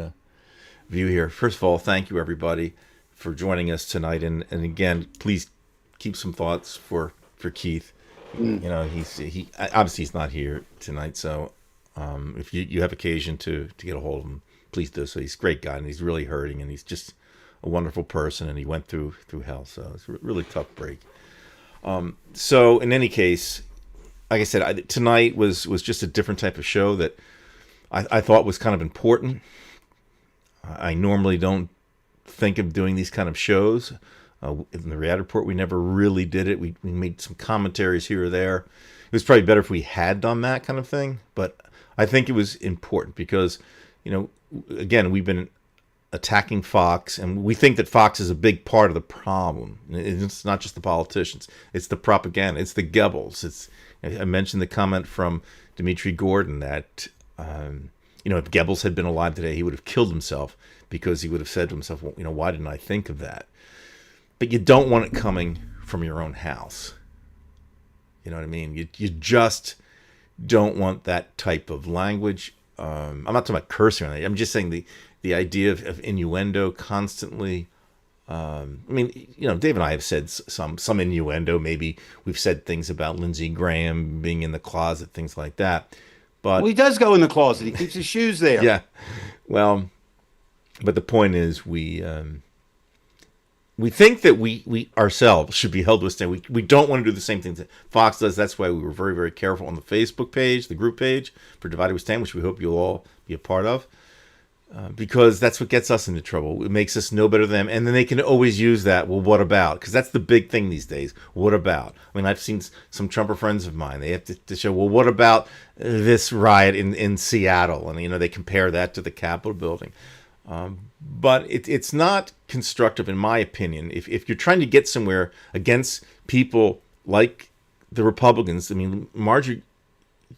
view here. First of all, thank you, everybody, for joining us tonight. And again, please keep some thoughts for Keith. He obviously he's not here tonight. So if you have occasion to get a hold of him, please do so. He's a great guy, and he's really hurting, and he's just a wonderful person, and he went through hell. So it's a really tough break. So in any case, like I said, tonight was just a different type of show that I thought was kind of important. I normally don't think of doing these kind of shows. In the Reality Report, we never really did it. We made some commentaries here or there. It was probably better if we had done that kind of thing. But I think it was important because, again, we've been attacking Fox, and we think that Fox is a big part of the problem. It's not just the politicians. It's the propaganda. It's the Goebbels. I mentioned the comment from Dimitri Gordon that, if Goebbels had been alive today, he would have killed himself because he would have said to himself, well, why didn't I think of that? But you don't want it coming from your own house. You know what I mean? You just don't want that type of language. I'm not talking about cursing or anything. I'm just saying the idea of innuendo constantly. Dave and I have said some innuendo. Maybe we've said things about Lindsey Graham being in the closet, things like that. But Well, he does go in the closet. He keeps his shoes there. yeah, well, but the point is we think that we ourselves should be held to a standard. We don't want to do the same things that Fox does. That's why we were very, very careful on the Facebook page, the group page for Divided We Stand, which we hope you'll all be a part of, because that's what gets us into trouble. It makes us know better than them. And then they can always use that, well, what about? Because that's the big thing these days. What about? I mean, I've seen some Trumper friends of mine. They have to show, well, what about this riot in Seattle? And, they compare that to the Capitol building. But it's not constructive, in my opinion. If you're trying to get somewhere against people like the Republicans, I mean, Marjorie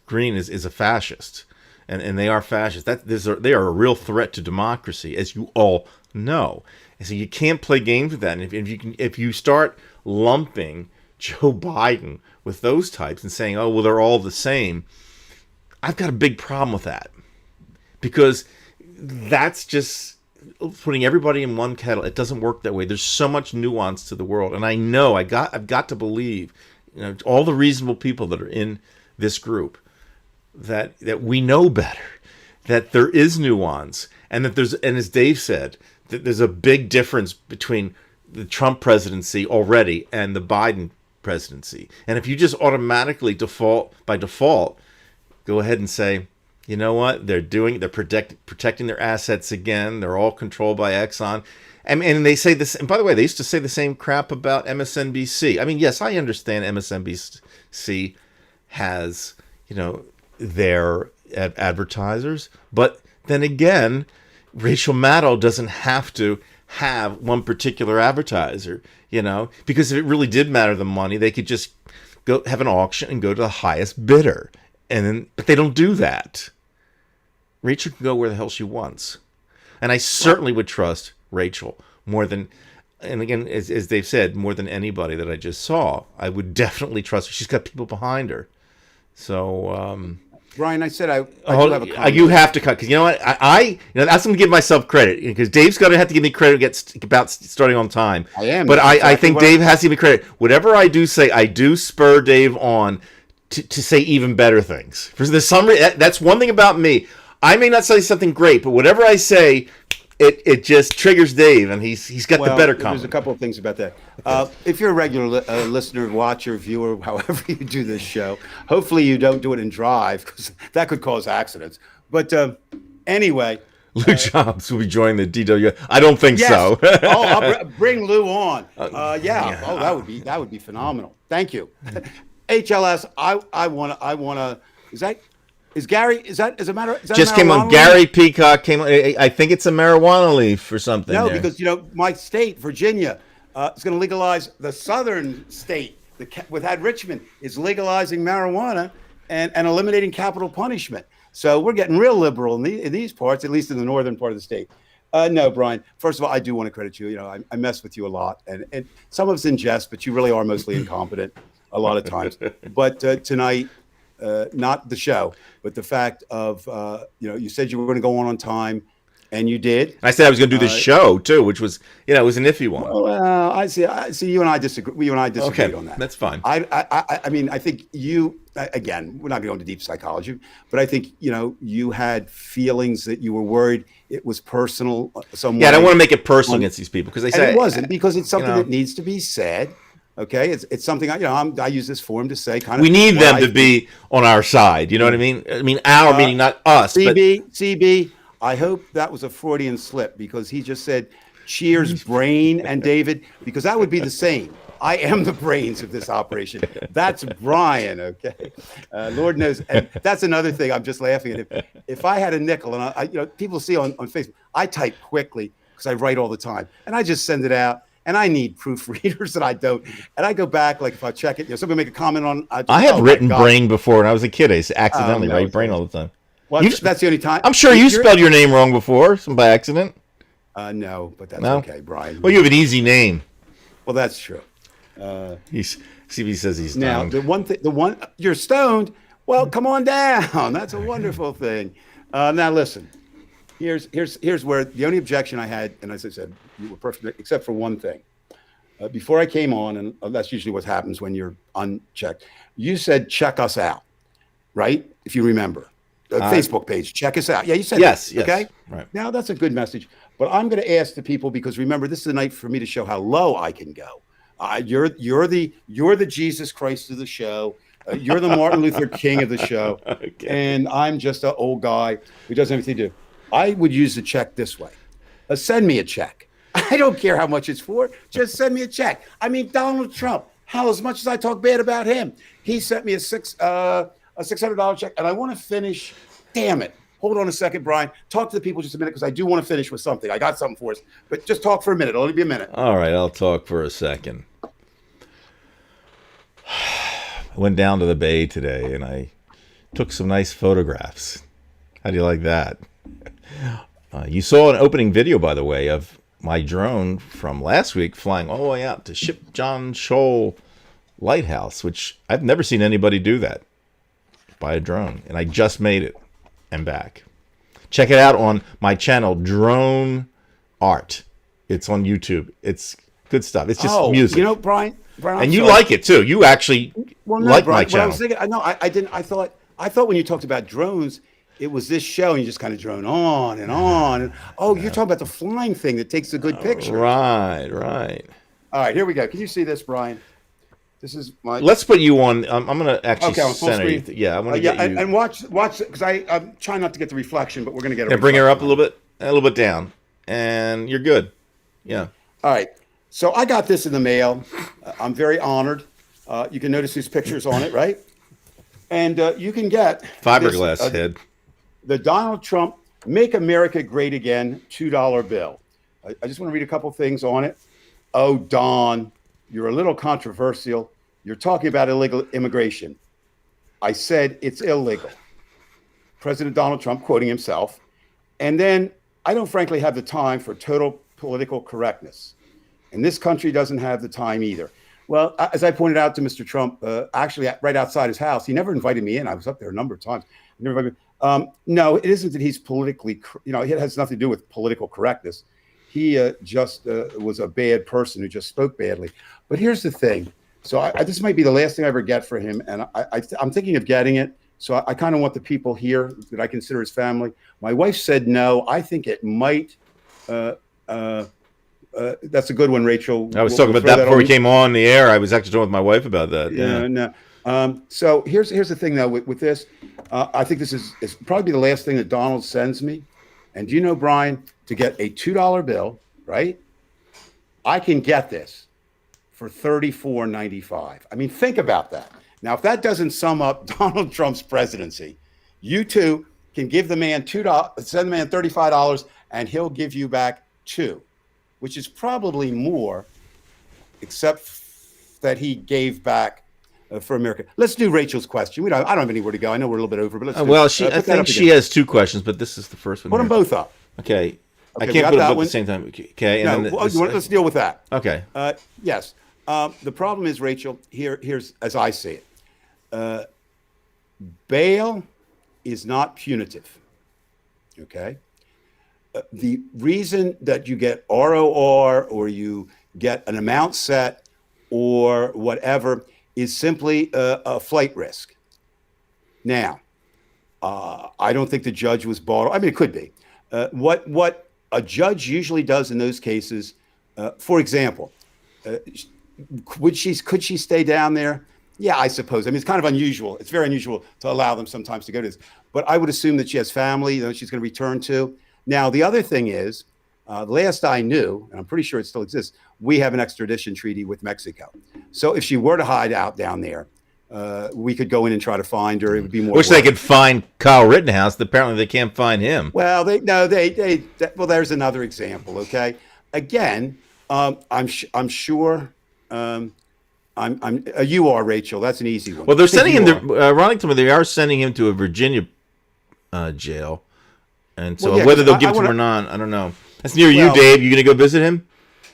Greene is a fascist, and they are fascists. They are a real threat to democracy, as you all know. And so you can't play games with that. And if you start lumping Joe Biden with those types and saying, oh, well, they're all the same, I've got a big problem with that, because that's just putting everybody in one kettle. It doesn't work that way. There's so much nuance to the world, and I know I've got to believe all the reasonable people that are in this group, that we know better, that there is nuance, and that and as Dave said, that there's a big difference between the Trump presidency already and the Biden presidency. And if you just automatically by default, go ahead and say, you know what, they're protecting their assets again. They're all controlled by Exxon. And they say this, and by the way, they used to say the same crap about MSNBC. I mean, yes, I understand MSNBC has, their advertisers, but then again, Rachel Maddow doesn't have to have one particular advertiser, because if it really did matter the money, they could just go have an auction and go to the highest bidder. But they don't do that. Rachel can go where the hell she wants. And I certainly would trust Rachel more than, and again, as Dave said, more than anybody that I just saw. I would definitely trust her. She's got people behind her. So, Brian, I said I do have a comment. You have to cut, because you know what? That's going to give myself credit, because Dave's going to have to give me credit about starting on time. I am. But I think Dave has to give me credit. Whatever I do say, I do spur Dave on to say even better things. For the summary, that's one thing about me. I may not say something great, but whatever I say, it just triggers Dave, and he's got the better comment. There's a couple of things about that. If you're a regular listener, watcher, viewer, however you do this show, hopefully you don't do it and drive, because that could cause accidents. But anyway, Lou Jobs will be joining the DW. I don't think so. I'll bring Lou on. Yeah. Oh, that would be phenomenal. Thank you. HLS. I wanna. Is Gary? Is that a matter? Is that just came on. Leaf? Gary Peacock came on. I think it's a marijuana leaf or something. No, there. because my state, Virginia, is going to legalize. The southern state, without Richmond, is legalizing marijuana and eliminating capital punishment. So we're getting real liberal in these parts, at least in the northern part of the state. No, Brian. First of all, I do want to credit you. I mess with you a lot, and some of it's in jest, but you really are mostly incompetent a lot of times. But tonight. Not the show, but the fact of, you said you were going to go on time, and you did. I said I was going to do this show too, which was, it was an iffy one. Well, I see. You and I disagree. You and I disagreed on that. That's fine. I mean, I think you, again, we're not going to go into deep psychology, but I think, you had feelings that you were worried it was personal. I don't want to make it personal against these people, because they say it wasn't, because it's something that needs to be said. Okay, it's something I use this forum to say kind of. We need them to be on our side. You know what I mean? I mean, our meaning, not us. CB. I hope that was a Freudian slip, because he just said, "Cheers, brain," and David, because that would be the same. I am the brains of this operation. That's Brian. Okay, Lord knows, and that's another thing. I'm just laughing at him. If I had a nickel, and I people see on Facebook, I type quickly because I write all the time, and I just send it out. And I need proofreaders, and I don't. And I go back, like if I check it, somebody make a comment on. I have written brain before when I was a kid. I used to accidentally write brain all the time. Well, that's the only time. I'm sure you spelled your name wrong before, by accident. No, but that's okay, Brian. Well, you have an easy name. Well, that's true. CB says he's stoned. Now, you're stoned. Well, come on down. That's a wonderful thing. Now listen. Here's where the only objection I had, and as I said, you were perfect, except for one thing. Before I came on, and that's usually what happens when you're unchecked, you said, check us out, right? If you remember. Facebook page, check us out. Yeah, you said yes, that, yes. okay? Right. Now, that's a good message. But I'm going to ask the people, because remember, this is the night for me to show how low I can go. You're the Jesus Christ of the show. You're the Martin Luther King of the show. Okay. And I'm just an old guy who doesn't have anything to do. I would use the check this way. Send me a check. I don't care how much it's for. Just send me a check. I mean, Donald Trump, as much as I talk bad about him, he sent me a $600 check. And I want to finish. Damn it. Hold on a second, Brian. Talk to the people just a minute, because I do want to finish with something. I got something for us. But just talk for a minute. It'll only be a minute. All right. I'll talk for a second. I went down to the Bay today, and I took some nice photographs. How do you like that? You saw an opening video, by the way, of my drone from last week flying all the way out to Ship John Shoal Lighthouse, which I've never seen anybody do that by a drone. And I just made it and back. Check it out on my channel, Drone Art. It's on YouTube. It's good stuff. It's just music. Brian, Brian, I'm And you sorry. like it too. You actually Well, no, like Brian, my what I channel. was thinking, I didn't. I thought when you talked about drones, it was this show, and you just kind of drone on and on. And oh, you're talking about the flying thing that takes the good picture. Right, right. All right, here we go. Can you see this, Brian? This is my. Let's put you on. I'm going to actually Okay, on full center you. screen? Yeah, I want to yeah, get you. and watch because I'm trying not to get the reflection, but we're going to get a Yeah, bring her up a reflection. little bit down, and you're good. Yeah. All right. So I got this in the mail. I'm very honored. You can notice these pictures on it, right? And you can get Fiberglass this, head. the Donald Trump Make America Great Again $2 bill. I just want to read a couple things on it. Oh, Don, you're a little controversial. You're talking about illegal immigration. I said it's illegal. President Donald Trump quoting himself. And then I don't frankly have the time for total political correctness. And this country doesn't have the time either. Well, as I pointed out to Mr. Trump, actually right outside his house, he never invited me in. I was up there a number of times. He never invited me. No, it isn't that he's politically, it has nothing to do with political correctness. He just was a bad person who just spoke badly. But here's the thing. So this might be the last thing I ever get for him. And I'm thinking of getting it. So I kind of want the people here that I consider his family. My wife said no. I think it might. That's a good one, Rachel. I was We'll talking about throw that before we on. came on the air. I was actually talking with my wife about that. Yeah. No. So here's the thing, though, with this. I think this is probably the last thing that Donald sends me. And do you know, Brian, to get a $2 bill, right? I can get this for $34.95. I mean, think about that. Now, if that doesn't sum up Donald Trump's presidency, you too can give the man $2, send the man $35, and he'll give you back $2, which is probably more, except that he gave back for America. Let's do Rachel's question. I don't have anywhere to go. I know we're a little bit over, but let's. Well, put I that think up she again. has two questions, but this is the first one. Put them here. both up. Okay. I Okay, we can't got put them that both at one. the same time. Okay. And No, then let's deal with that. okay. Yes. The problem is, Rachel, here's as I see it. Bail is not punitive. Okay. The reason that you get ROR or you get an amount set or whatever is simply a flight risk. Now, I don't think the judge was bought. I mean, it could be. What a judge usually does in those cases, for example, could she stay down there? Yeah, I suppose. I mean, it's kind of unusual. It's very unusual to allow them sometimes to go to this. But I would assume that she has family that she's going to return to. Now, the other thing is, the last I knew, and I'm pretty sure it still exists, we have an extradition treaty with Mexico. So if she were to hide out down there, we could go in and try to find her. It would be more. Wish they work. could find Kyle Rittenhouse. Apparently, they can't find him. Well, well, there's another example. Okay, again, I'm sure. You are, Rachel. That's an easy one. Well, they're I think sending him you to. Ironically, they are sending him to a Virginia jail, and so Well, yeah, whether 'cause they'll I give it to him wanna- or not, I don't know. That's near you, Well- Dave. You gonna go visit him?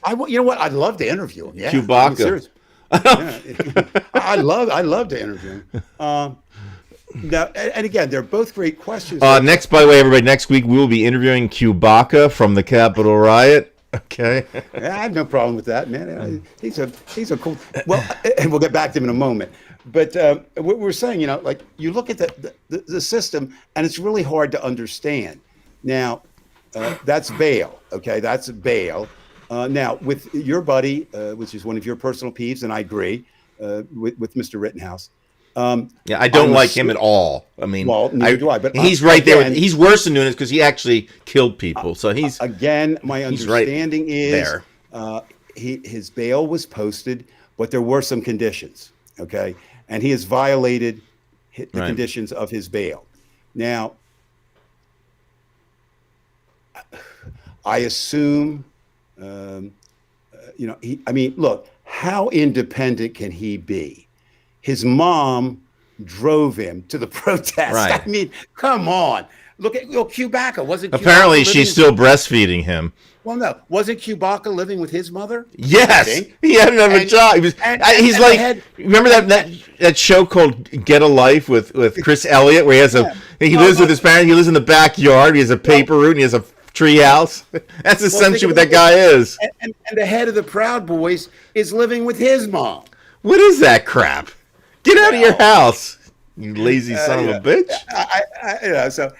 You know what? I'd love to interview him. Yeah, Chewbacca. I'm serious. Yeah. I love to interview him. Now, and again, they're both great questions. Next, by the way, everybody, next week we will be interviewing Chewbacca from the Capitol riot. Okay. Yeah, I have no problem with that, man. He's a cool. Well, and we'll get back to him in a moment. But what we're saying, like you look at the system, and it's really hard to understand. Now, that's bail. Okay, that's bail. Now, with your buddy, which is one of your personal peeves, and I agree with Mr. Rittenhouse. Yeah, I don't like him at all. I mean, Well, neither do I, but he's right there. again- He's worse than Nunes because he actually killed people. So he's Again, my He's right understanding is there. His bail was posted, but there were some conditions. Okay, and he has violated the Right. conditions of his bail. Now, I assume, I mean, look, how independent can he be? His mom drove him to the protest. Right. I mean, come on. Look at Chewbacca. Wasn't Chewbacca apparently living- she's still breastfeeding him. Well, no. Wasn't Chewbacca living with his mother? I Yes, think. he had another And- job. He was. and- He's and like. they had- Remember that show called Get a Life with Chris Elliott, where he has he lives with his parents. He lives in the backyard. He has a paper route. And he has a tree house. That's essentially what that guy is. And the head of the Proud Boys is living with his mom. What is that crap? Get out of your house, you lazy son of a bitch.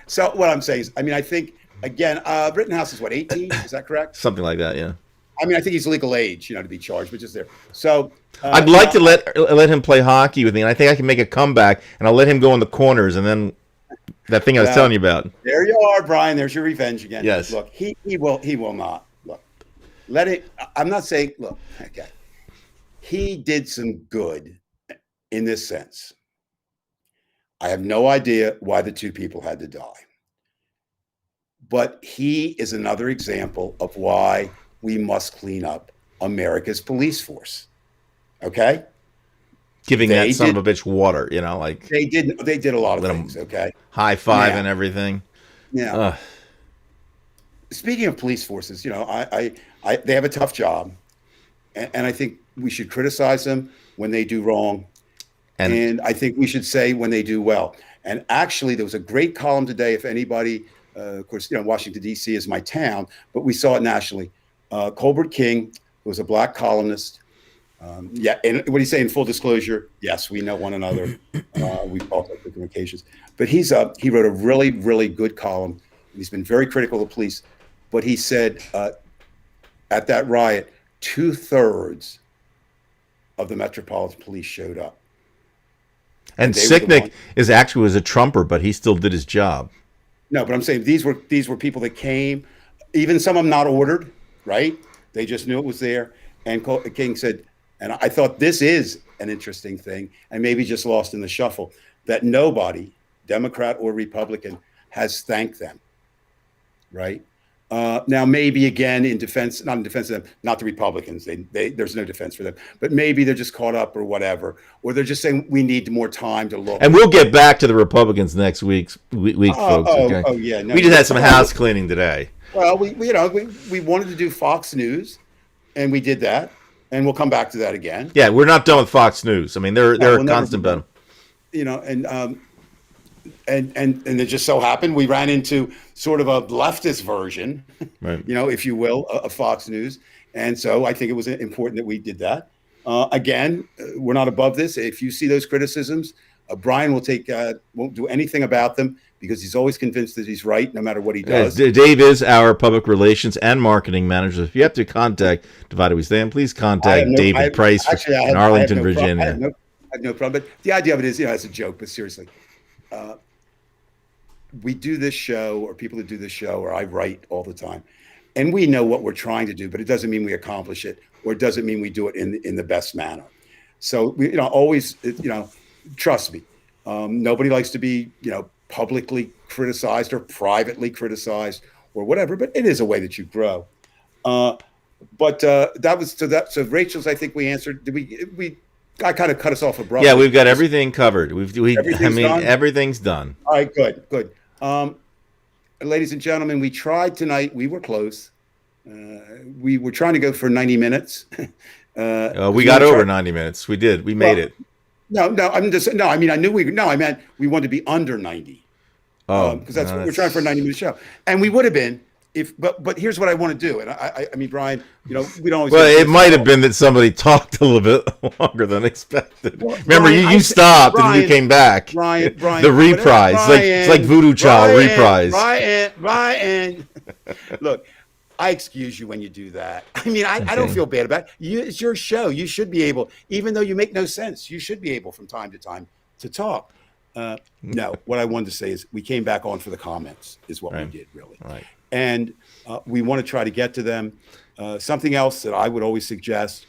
So what I'm saying is, I mean, I think again, Rittenhouse is what, 18? Is that correct? Something like that, yeah. I mean, I think he's legal age, to be charged, but just there. So I'd like to let him play hockey with me, and I think I can make a comeback, and I'll let him go in the corners, and then that thing I was telling you about. There you are, Brian. There's your revenge again. Yes. Look, he will not. Look, let it. I'm not saying. Look, okay. He did some good in this sense. I have no idea why the two people had to die, but he is another example of why we must clean up America's police force. Okay? Giving that son of a bitch water, like they did a lot of things, okay? High five and everything. Yeah. Speaking of police forces, they have a tough job. And I think we should criticize them when they do wrong. And I think we should say when they do well. And actually, there was a great column today, if anybody, of course, Washington, D.C. is my town, but we saw it nationally. Colbert King, who was a black columnist. And what do you say in full disclosure? Yes, we know one another. We've talked on different occasions. But he wrote a really, really good column. He's been very critical of the police. But he said at that riot, 2/3 of the Metropolitan Police showed up. And Sicknick was a trumper, but he still did his job. No, but I'm saying these were people that came, even some of them not ordered, right? They just knew it was there. And King said, and I thought this is an interesting thing, and maybe just lost in the shuffle, that nobody, Democrat or Republican, has thanked them, right? Now, maybe again, not in defense of them, not the Republicans. There's no defense for them. But maybe they're just caught up or whatever, or they're just saying we need more time to look. And we'll get back to the Republicans next week, folks. Okay? Oh yeah. No, we just had some house cleaning today. Well, we wanted to do Fox News, and we did that, and we'll come back to that again. Yeah, we're not done with Fox News. I mean, they're a constant battle. And it just so happened we ran into sort of a leftist version, right. If you will, of Fox News. And so I think it was important that we did that. Again, we're not above this. If you see those criticisms, Brian won't do anything about them because he's always convinced that he's right no matter what he does. Dave is our public relations and marketing manager. If you have to contact Divided We Stand, please contact David Price in Arlington, Virginia. I have no problem. But the idea of it is, it's a joke, but seriously. We do this show, or people that do this show, or I write all the time, and we know what we're trying to do, but it doesn't mean we accomplish it, or it doesn't mean we do it in the best manner. So we, always, trust me. Nobody likes to be, publicly criticized or privately criticized or whatever, but it is a way that you grow. But that was so that. So Rachel's, I think we answered. Did we? I kind of cut us off abruptly. Yeah, we've got everything covered. Done? Everything's done. All right, good. Ladies and gentlemen, we tried tonight. We were close. We were trying to go for 90 minutes. We got over 90 minutes. We did. We made it. No. I mean, I meant we wanted to be under 90. Because that's what we're trying for a 90-minute show, and we would have been. But here's what I want to do, and I mean, Brian, we don't always. Well, it might have been that somebody talked a little bit longer than expected. Well, remember, Brian, you stopped and you came back. Brian, the reprise, it's like Voodoo Child reprise. Brian, look, I excuse you when you do that. I mean, I don't feel bad about it. It's your show. You should be able, even though you make no sense, you should be able from time to time to talk. No, what I wanted to say is we came back on for the comments is what we did, really. Right. And we want to try to get to them. Something else that I would always suggest,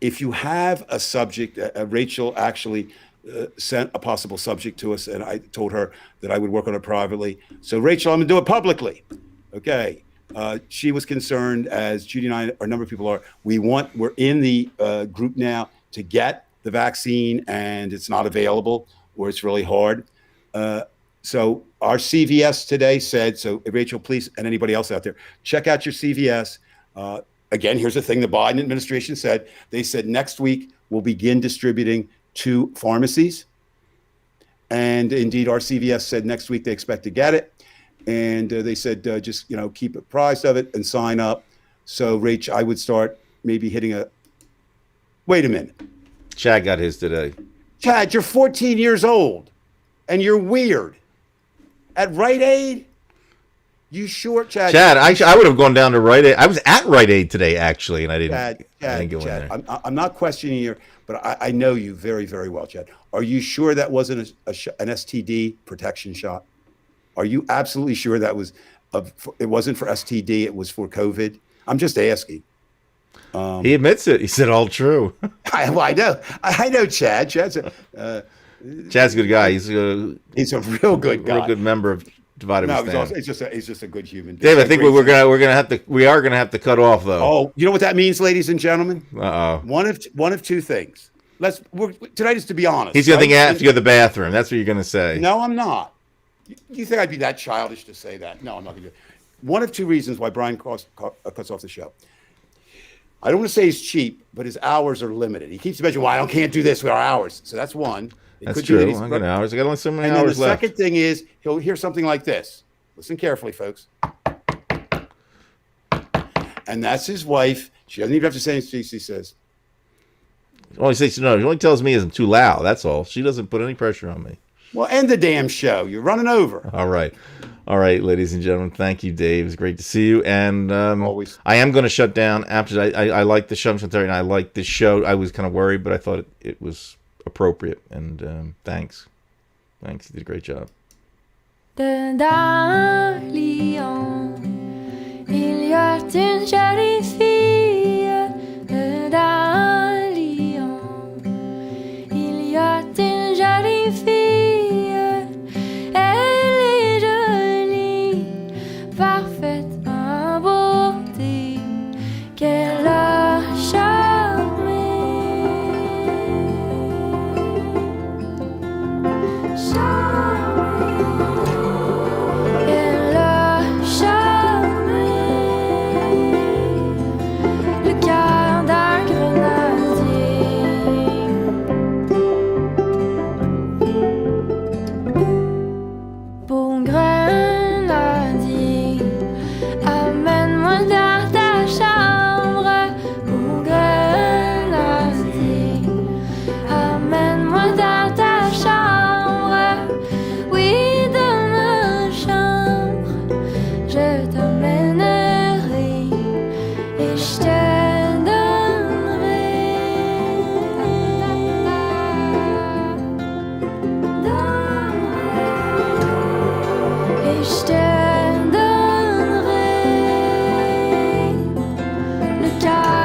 if you have a subject, Rachel actually sent a possible subject to us, and I told her that I would work on it privately. So Rachel, I'm going to do it publicly. Okay. She was concerned, as Judy and I, or a number of people are, we're in the group now to get the vaccine, and it's not available, or it's really hard. So our CVS today said, so Rachel, please, and anybody else out there, check out your CVS. Again, here's the thing the Biden administration said. They said next week we'll begin distributing to pharmacies. And indeed, our CVS said next week they expect to get it. And they said, just, keep apprised of it and sign up. So Rach, I would start maybe hitting a. Wait a minute. Chad got his today. Chad, you're 14 years old and you're weird. At Rite Aid? You sure, Chad? Chad, I would have gone down to Rite Aid. I was at Rite Aid today, actually, and I didn't go in there. I'm not questioning you, but I know you very, very well, Chad. Are you sure that wasn't an STD protection shot? Are you absolutely sure that was? It wasn't for STD. It was for COVID. I'm just asking. He admits it. He said all true. I know, Chad. Chad's a good guy. He's a real good guy. Real good member of Divided No, We Stand. he's just a good human being. Dave, I think we are gonna have to cut off though. Oh, you know what that means, ladies and gentlemen? Uh-oh. One of two things. Tonight is to be honest. He's gonna think I have to go to the bathroom. That's what you're gonna say. No, I'm not. You think I'd be that childish to say that? No, I'm not gonna do it. One of two reasons why Brian cuts off the show. I don't want to say he's cheap, but his hours are limited. He keeps mentioning, "Well, I can't do this with our hours." So that's one. That's true. I got hours. I got only so many hours left. The second thing is he'll hear something like this. Listen carefully, folks. And that's his wife. She doesn't even have to say anything. She says, She only tells me I'm too loud. That's all. She doesn't put any pressure on me. "Well, end the damn show. You're running over." All right, ladies and gentlemen. Thank you, Dave. It's great to see you. And Always. I am going to shut down after. I like the show. And I like this show. I was kind of worried, but I thought it was appropriate. And thanks. You did a great job. Dans Lyon, il y a une jolie fille. Dans Lyon, il y a une jolie fille. Elle est jolie, parfaite en beauté, qu'elle a charmé. Elle a charmé le cœur d'un grenadier. Bon grenadier, amène-moi dans ta chambre. Bon grenadier, amène-moi dans ta chambre. Oui, dans ma chambre, je t'emmènerai et je te donnerai. Et je te donnerai le cœur.